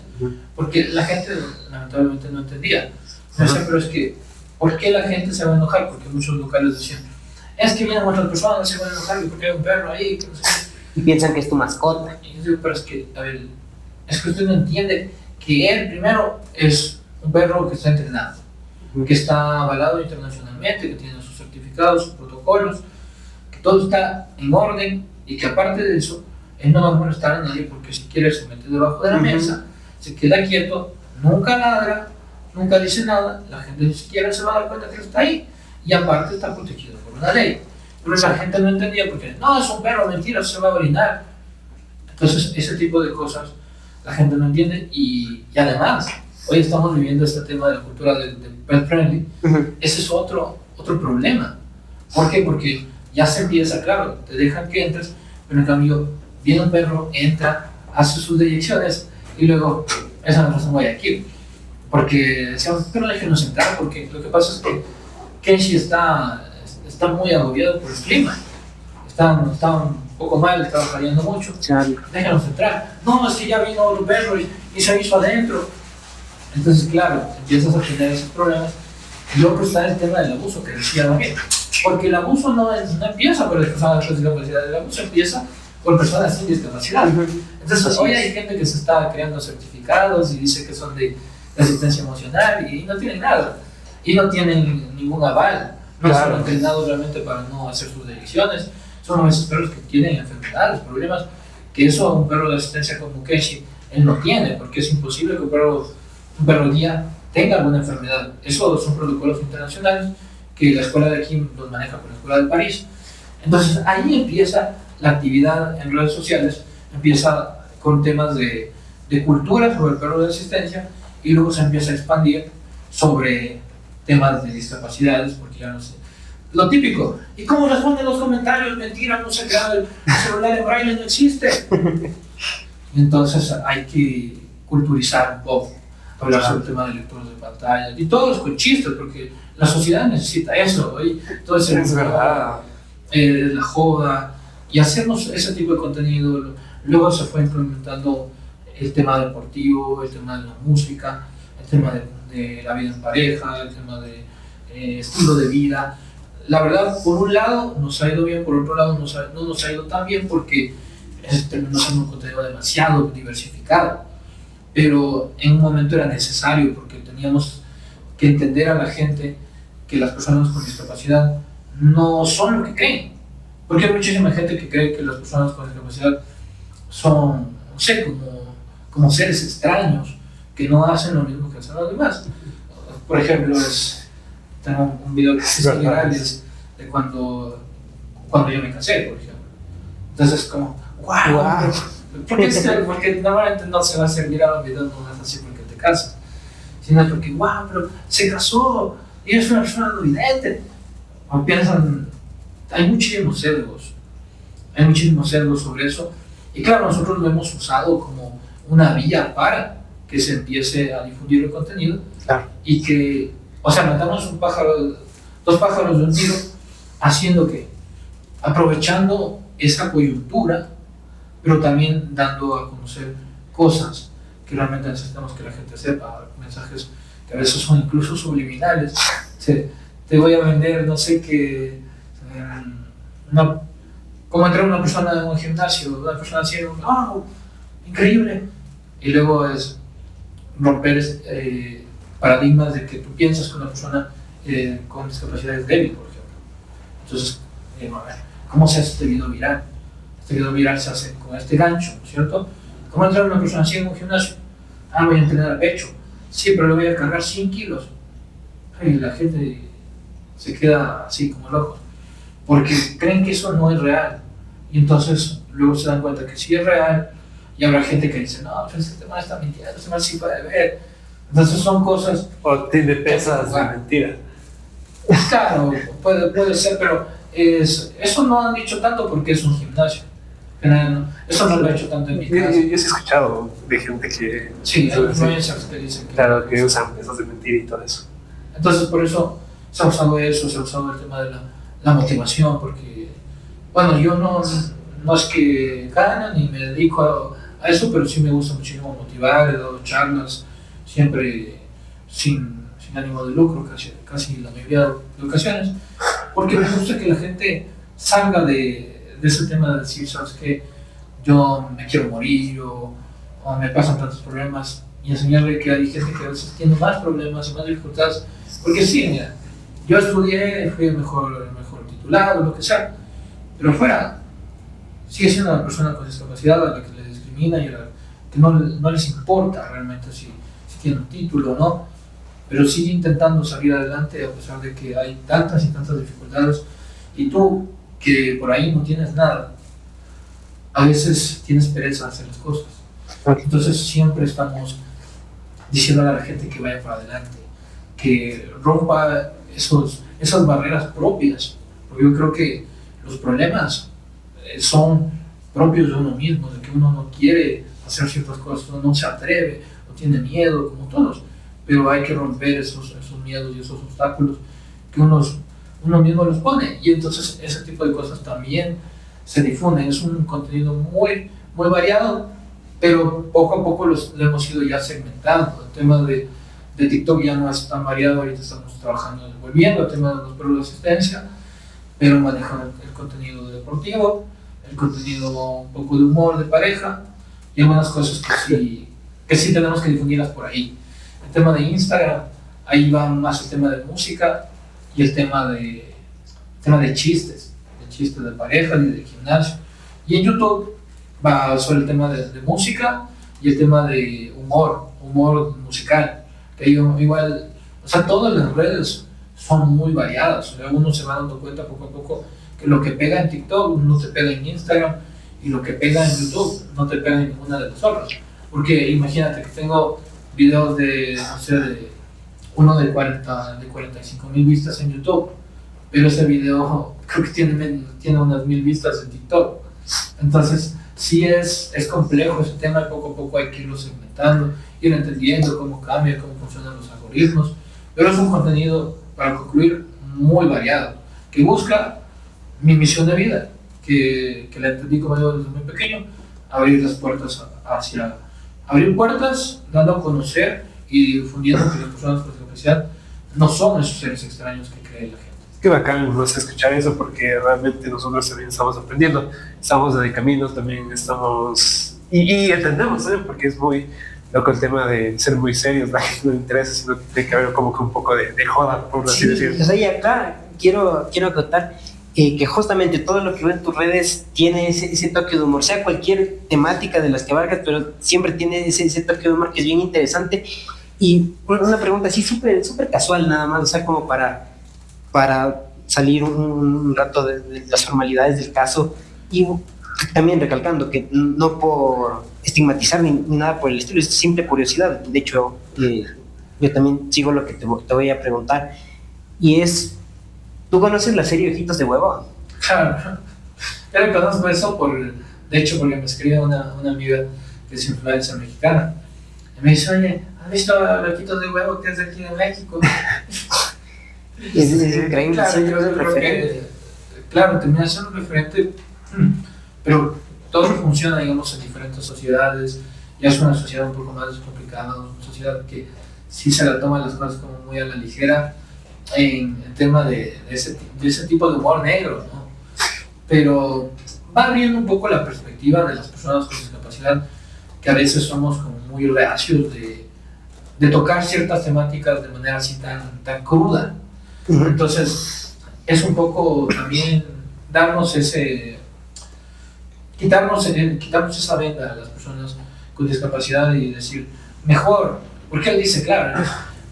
Speaker 1: Porque la gente lamentablemente no entendía. No sé, pero es que, ¿por qué la gente se va a enojar? Porque muchos locales decían, es que vienen otras personas, se van a enojar porque hay un perro ahí, que no sé.
Speaker 3: Y piensan que es tu mascota.
Speaker 1: Y yo digo, pero es que, a ver, es que usted no entiende que él primero es un perro que está entrenado, que está avalado internacionalmente, que tiene sus certificados, sus protocolos, que todo está en orden y que aparte de eso, él no va a molestar a nadie porque si quiere se mete debajo de la mesa, se queda quieto, nunca ladra, nunca dice nada, la gente ni siquiera se va a dar cuenta que él está ahí y aparte está protegido por una ley. Pero la gente no entendía porque, no, es un perro, mentira, se va a orinar. Entonces, ese tipo de cosas la gente no entiende y además, hoy estamos viviendo este tema de la cultura del pet friendly. Ese es otro problema. ¿Por qué? Porque ya se empieza, claro, te dejan que entres, pero en cambio viene un perro, entra, hace sus deyecciones y luego esa no pasa en Guayaquil. Porque decíamos, pero déjenos entrar, porque lo que pasa es que Kenshi está muy agobiado por el clima. Está un poco mal, estaba fallando mucho. Déjenos entrar. No, es que ya vino otro perro y se hizo adentro. Entonces, claro, empiezas a tener esos problemas. Y luego está el tema del abuso que decía Daniel. Porque el abuso no empieza por las personas con discapacidad, el abuso empieza por personas sin discapacidad. Entonces, hoy hay gente que se está creando certificados y dice que son de asistencia emocional y no tienen nada. Y no tienen ningún aval. No son entrenados realmente para no hacer sus decisiones. Son esos perros que tienen enfermedades, problemas, que eso un perro de asistencia como Kenshi, él no tiene, porque es imposible que un perro guía tenga alguna enfermedad. Esos son protocolos internacionales que la escuela de aquí los maneja con la escuela de París. Entonces ahí empieza la actividad en redes sociales, empieza con temas de cultura sobre el perro de asistencia y luego se empieza a expandir sobre temas de discapacidades, porque ya no sé. Lo típico, ¿y cómo responden los comentarios? Mentira, no se crea, el celular en braille no existe. Entonces hay que culturizar un poco, hablar sobre el tema de lectores de pantalla, y todos con chistes, porque la sociedad necesita eso, ¿oí? Todo ese
Speaker 2: es verdad.
Speaker 1: La joda, y hacemos ese tipo de contenido. Luego se fue implementando el tema deportivo, el tema de la música, el tema de la vida en pareja, el tema de estilo de vida. la verdad, por un lado nos ha ido bien, por otro lado no nos ha ido tan bien porque terminó siendo un contenido demasiado diversificado. Pero en un momento era necesario porque teníamos que entender a la gente que las personas con discapacidad no son lo que creen. Porque hay muchísima gente que cree que las personas con discapacidad son, no sé, como seres extraños que no hacen lo mismo que hacen los demás. Por ejemplo, tengo un video que se hizo viral de cuando yo me casé, por ejemplo. Entonces, como, wow. Porque normalmente no se va a hacer viral un video, no es así porque te casas, sino porque, wow, pero se casó y es una persona no vidente. O piensan, hay muchísimos sesgos sobre eso. Y claro, nosotros lo hemos usado como una vía para que se empiece a difundir el contenido.
Speaker 2: Claro.
Speaker 1: Y que, o sea, matamos dos pájaros de un tiro, haciendo que, aprovechando esa coyuntura, pero también dando a conocer cosas que realmente necesitamos que la gente sepa, mensajes que a veces son incluso subliminales. Te voy a vender, no sé qué, como entrar una persona en un gimnasio, una persona haciendo, ¡oh, increíble! Y luego es romper paradigmas de que tú piensas que una persona con discapacidad es débil, por ejemplo. Entonces, ¿cómo se hace este video viral? Este video viral se hace con este gancho, ¿no es cierto? ¿Cómo entrar una persona así en un gimnasio? Voy a entrenar a pecho. Sí, pero le voy a cargar 100 kilos. Y la gente se queda así como locos, porque creen que eso no es real. Y entonces luego se dan cuenta que sí es real, y habrá gente que dice, no, pues este man está mintiendo, este man sí puede ver. Entonces son cosas...
Speaker 2: O tiene pesas de mentira.
Speaker 1: Claro, puede ser, pero eso no han dicho tanto porque es un gimnasio. Eso no lo he hecho tanto en mi casa.
Speaker 2: Yo sí he escuchado de gente que...
Speaker 1: Sí, hay influencers que dicen que...
Speaker 2: Claro, que usan pesas de mentira y todo eso.
Speaker 1: Entonces por eso se ha usado eso, se ha usado el tema de la motivación, porque, bueno, yo no es que gane ni me dedico a eso, pero sí me gusta muchísimo motivar, he dado charlas siempre sin ánimo de lucro, casi la mayoría de ocasiones, porque me gusta que la gente salga de ese tema de decir, sabes que yo me quiero morir o me pasan tantos problemas, y enseñarle que hay gente que a veces tiene más problemas y más dificultades, porque sí, mira, yo estudié, fui el mejor titulado, lo que sea, pero afuera sigue siendo una persona con discapacidad a la que le discrimina y a la que no les importa realmente si tiene un título o no, pero sigue intentando salir adelante a pesar de que hay tantas y tantas dificultades, y tú que por ahí no tienes nada, a veces tienes pereza de hacer las cosas. Entonces siempre estamos diciendo a la gente que vaya para adelante, que rompa esas barreras propias, porque yo creo que los problemas son propios de uno mismo, de que uno no quiere hacer ciertas cosas, uno no se atreve, o tiene miedo, como todos, pero hay que romper esos miedos y esos obstáculos que uno mismo los pone, y entonces ese tipo de cosas también se difunden. Es un contenido muy, muy variado, pero poco a poco lo hemos ido ya segmentando. El tema de TikTok ya no es tan variado, ahorita estamos trabajando, volviendo al tema de los perros de asistencia, pero manejando el contenido deportivo, el contenido un poco de humor, de pareja, y algunas cosas que sí tenemos que difundirlas por ahí. El tema de Instagram, ahí va más el tema de música y el tema de chistes de pareja y de gimnasio. Y en YouTube va sobre el tema de música y el tema de humor musical. Que igual, o sea, todas las redes son muy variadas. O sea, uno se va dando cuenta poco a poco que lo que pega en TikTok no te pega en Instagram, y lo que pega en YouTube no te pega en ninguna de las otras. Porque imagínate que tengo videos no sé, de uno de 45,000 vistas en YouTube, pero ese video creo que tiene unas 1,000 vistas en TikTok. Entonces sí es complejo ese tema, y poco a poco hay que irlo segmentando, ir entendiendo cómo cambia, cómo funcionan los algoritmos, pero es un contenido, para concluir, muy variado, que busca mi misión de vida, que la entendí como yo desde muy pequeño, abrir las puertas abrir puertas, dando a conocer y difundiendo que las personas con discapacidad no son esos seres extraños que cree la gente.
Speaker 2: Qué bacán, no sé, escuchar eso, porque realmente nosotros también estamos aprendiendo, estamos en el camino, también estamos, y entendemos, ¿eh? Porque es muy loco el tema de ser muy serios, la gente no le interesa, sino que tiene que haber como que un poco de joda, por así decirlo.
Speaker 3: O sea, y acá quiero acotar que justamente todo lo que veo en tus redes tiene ese toque de humor, sea cualquier temática de las que abarcas, pero siempre tiene ese toque de humor que es bien interesante. Y una pregunta así súper casual nada más, o sea, como para salir un rato de las formalidades del caso, y también recalcando que no por estigmatizar ni nada por el estilo, es simple curiosidad. De hecho, yo también sigo lo que te voy a preguntar, y es, ¿tú conoces la serie Ojitos de Huevo?
Speaker 1: Claro, yo le conozco eso de hecho, porque me escribió una amiga que es influencer mexicana. Y me dice, oye, ¿has visto a Ojitos de Huevo que es de aquí de México?
Speaker 3: Es increíble.
Speaker 1: Claro,
Speaker 3: Sí,
Speaker 1: yo creo que, claro, termina siendo un referente, pero todo funciona, digamos, en diferentes sociedades. Ya es una sociedad un poco más complicada, una sociedad que sí se la toma las cosas como muy a la ligera en el tema de ese tipo de humor negro, ¿no? Pero va abriendo un poco la perspectiva de las personas con discapacidad, que a veces somos como muy reacios de tocar ciertas temáticas de manera así tan cruda. Entonces, es un poco también quitarnos esa venda a las personas con discapacidad y decir, mejor, porque él dice, claro,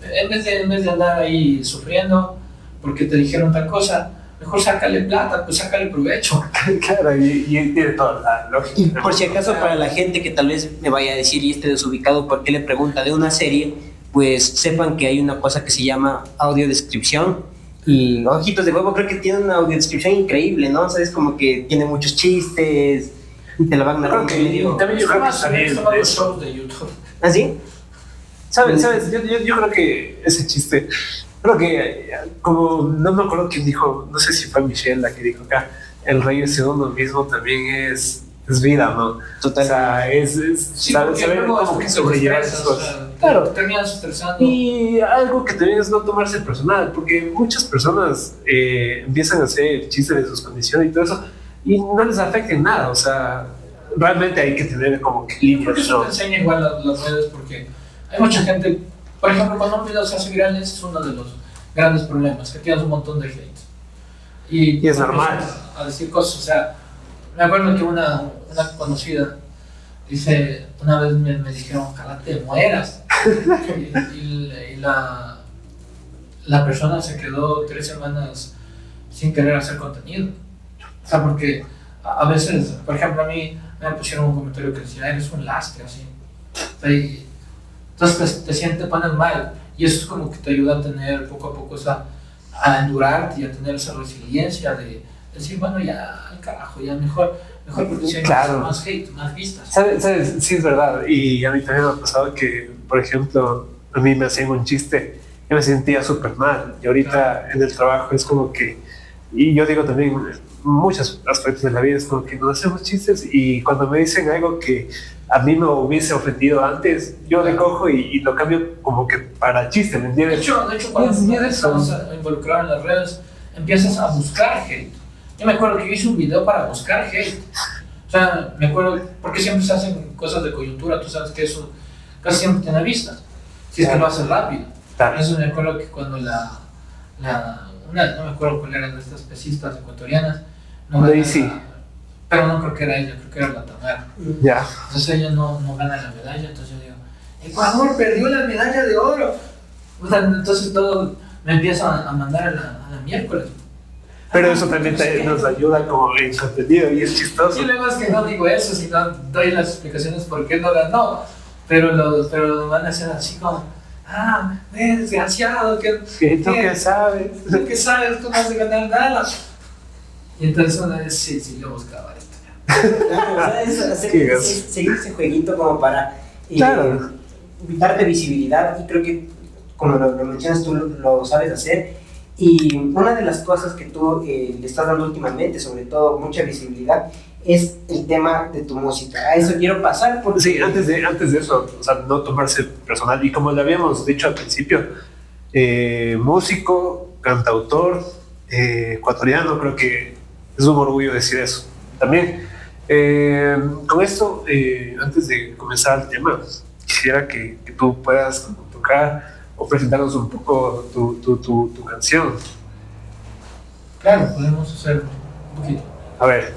Speaker 1: en vez de andar ahí sufriendo porque te dijeron tal cosa, mejor sácale plata, pues sácale provecho.
Speaker 2: Claro, y tiene toda la lógica.
Speaker 3: Y por si acaso, para la gente que tal vez me vaya a decir y esté desubicado por qué le pregunta de una serie, pues sepan que hay una cosa que se llama audiodescripción, y Ojitos de Huevo creo que tiene una audiodescripción increíble, ¿no? O sea, es como que tiene muchos chistes y te la van narrando medio.
Speaker 2: También yo creo que está bien
Speaker 1: los
Speaker 2: eso.
Speaker 1: shows de YouTube.
Speaker 3: ¿Ah, sí?
Speaker 2: ¿Sabes? Yo creo que ese chiste, creo que, como no me acuerdo quién dijo, no sé si fue Michelle la que dijo acá, el reírse de uno mismo también es vida, ¿no?
Speaker 3: Total.
Speaker 2: O sea,
Speaker 1: Sí,
Speaker 2: saber como que sobrellevar esas cosas. Claro.
Speaker 1: Terminas estresando.
Speaker 2: Y algo que también es no tomarse personal, porque muchas personas empiezan a hacer chistes de sus condiciones y todo eso, y no les afecta en nada. O sea, realmente hay que tener como que
Speaker 1: Creo que
Speaker 2: límites,
Speaker 1: eso
Speaker 2: ¿no?
Speaker 1: te enseña igual las redes, porque hay mucha gente, por ejemplo, cuando un video se hace viral, ese es uno de los grandes problemas, que tienes un montón de hate.
Speaker 2: Y es normal.
Speaker 1: A decir cosas, o sea, me acuerdo que una conocida dice, una vez me dijeron, ojalá te mueras. y la persona se quedó 3 semanas sin querer hacer contenido. O sea, porque a veces, por ejemplo, a mí me pusieron un comentario que decía, eres un lastre, así. O sea, entonces te pones mal. Y eso es como que te ayuda a tener poco a poco a endurarte y a tener esa resiliencia de decir, bueno, ya al carajo, ya mejor porque si hay
Speaker 2: Claro.
Speaker 1: más hate, más vistas.
Speaker 2: ¿Sabes? Sí, es verdad. Y a mí también me ha pasado que, por ejemplo, a mí me hacían un chiste, yo me sentía súper mal. Y ahorita en el trabajo es como que, y yo digo también, muchos aspectos de la vida es como que nos hacemos chistes, y cuando me dicen algo que a mí me hubiese ofendido antes, yo le cojo y lo cambio como que para chiste, ¿me
Speaker 1: De
Speaker 2: entiendes?
Speaker 1: hecho cuando
Speaker 2: Es
Speaker 1: estás involucrado en las redes, empiezas a buscar hate. Yo me acuerdo que yo hice un video para buscar hate. O sea, me acuerdo, porque siempre se hacen cosas de coyuntura, tú sabes que eso casi siempre tiene vistas, si es que lo haces rápido.
Speaker 2: Claro.
Speaker 1: Eso me acuerdo que cuando no me acuerdo cuál era de estas pesistas ecuatorianas, no gana
Speaker 2: Daisy.
Speaker 1: pero no creo que era ella, creo que era la Tamara.
Speaker 2: Ya.
Speaker 1: Entonces ella no gana la medalla, entonces yo digo, Ecuador perdió la medalla de oro. O sea, entonces todo me empieza a mandar a la miércoles.
Speaker 2: Pero eso también nos ayuda como en contenido y es chistoso.
Speaker 1: Y luego es que no digo eso, sino doy las explicaciones por qué no ganó. Pero lo van a hacer así como, desgraciado,
Speaker 2: ¿Tú qué sabes?
Speaker 1: ¿Tú qué sabes? Tú no vas a ganar nada. Y entonces una vez sí, yo buscaba esto ya.
Speaker 3: Seguir ese jueguito como para
Speaker 2: Claro.
Speaker 3: darte visibilidad, y creo que como lo mencionas tú lo sabes hacer. Y una de las cosas que tú le estás dando últimamente, sobre todo mucha visibilidad, es el tema de tu música. A eso quiero pasar porque...
Speaker 2: Sí, antes de eso, o sea, no tomarse personal. Y como le habíamos dicho al principio, músico, cantautor, ecuatoriano. Creo que es un orgullo decir eso también. Con esto, antes de comenzar el tema, quisiera que tú puedas tocar o presentarnos un poco tu canción.
Speaker 1: Claro, podemos hacer un poquito.
Speaker 2: A ver.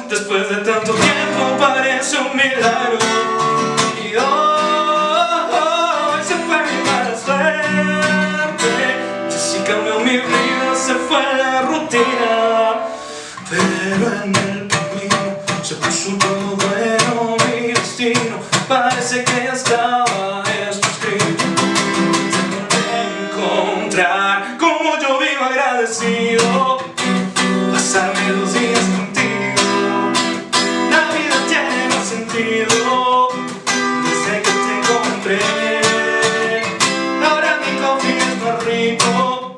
Speaker 4: Después de tanto tiempo parece un milagro. Y hoy se fue mi mala suerte. Sí cambió mi vida, se fue la rutina. Pero en el camino se puso todo bueno. Mi destino parece que ya estaba esto escrito. Se volvió a encontrar como yo vivo agradecido. Pasarme los días contigo. Desde que te encontré, ahora mi coffee es más rico,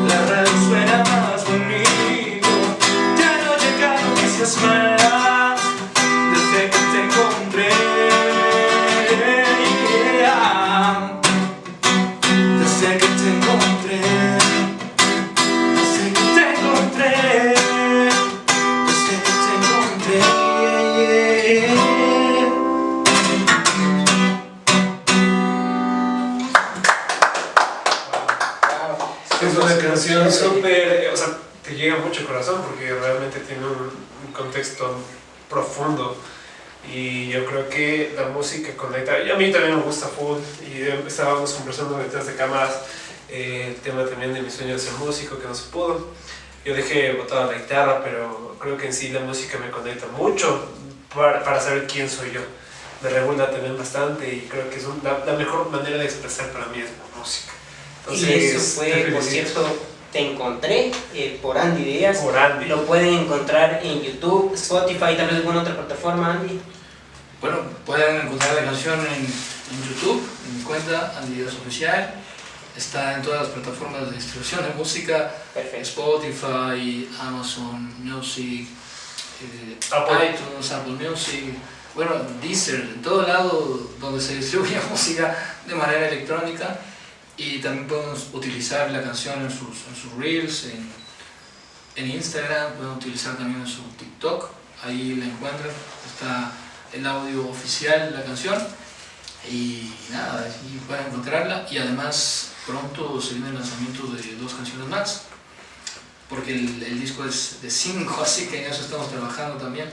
Speaker 4: la radio suena más bonito, ya no llegan noticias malas, desde que te encontré, desde que te encontré, desde que te encontré, desde que te encontré.
Speaker 2: Es una canción súper, o sea, te llega mucho al corazón porque realmente tiene un contexto profundo y yo creo que la música conecta, y a mí también me gusta full y estábamos conversando detrás de cámaras el tema también de mi sueño de ser músico que no se pudo. Yo dejé botada la guitarra, pero creo que en sí la música me conecta mucho para saber quién soy yo. Me regula también bastante y creo que es la mejor manera de expresar para mí es la música. Entonces,
Speaker 3: y eso fue, por cierto, Te Encontré por Andy Díaz.
Speaker 2: Por Andy.
Speaker 3: Lo pueden encontrar en YouTube, Spotify, tal vez alguna otra plataforma, Andy.
Speaker 1: Bueno, pueden encontrar la canción en YouTube, en mi cuenta Andy Díaz Oficial. Está en todas las plataformas de distribución de música.
Speaker 3: Perfecto.
Speaker 1: Spotify, Amazon Music,
Speaker 2: Apple.
Speaker 1: iTunes, Apple Music, bueno, Deezer, en todo lado donde se distribuye música de manera electrónica. Y también podemos utilizar la canción en sus reels, en Instagram, pueden utilizar también en su TikTok, ahí la encuentran, está el audio oficial de la canción y nada, ahí pueden encontrarla. Y además pronto se viene el lanzamiento de 2 canciones más, porque el disco es de 5, así que en eso estamos trabajando también.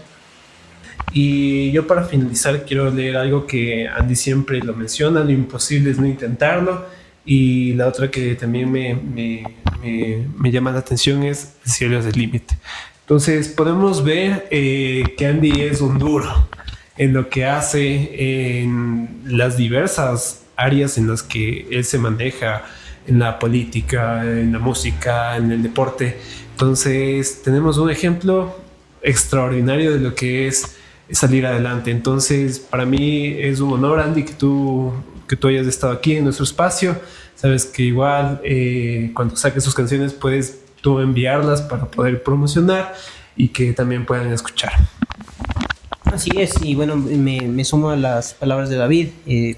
Speaker 2: Y yo para finalizar quiero leer algo que Andy siempre lo menciona: lo imposible es no intentarlo. Y la otra que también me llama la atención es el cielo es el límite. Entonces podemos ver que Andy es un duro en lo que hace, en las diversas áreas en las que él se maneja, en la política, en la música, en el deporte. Entonces tenemos un ejemplo extraordinario de lo que es salir adelante. Entonces para mí es un honor, Andy, que tú hayas estado aquí en nuestro espacio. Sabes que igual cuando saques sus canciones puedes tú enviarlas para poder promocionar y que también puedan escuchar.
Speaker 3: Así es, y bueno, me sumo a las palabras de David.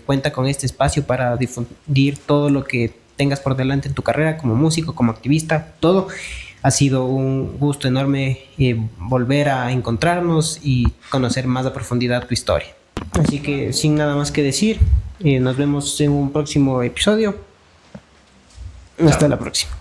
Speaker 3: Cuenta con este espacio para difundir todo lo que tengas por delante en tu carrera como músico, como activista, todo. Ha sido un gusto enorme volver a encontrarnos y conocer más a profundidad tu historia. Así que sin nada más que decir, nos vemos en un próximo episodio. Hasta la próxima.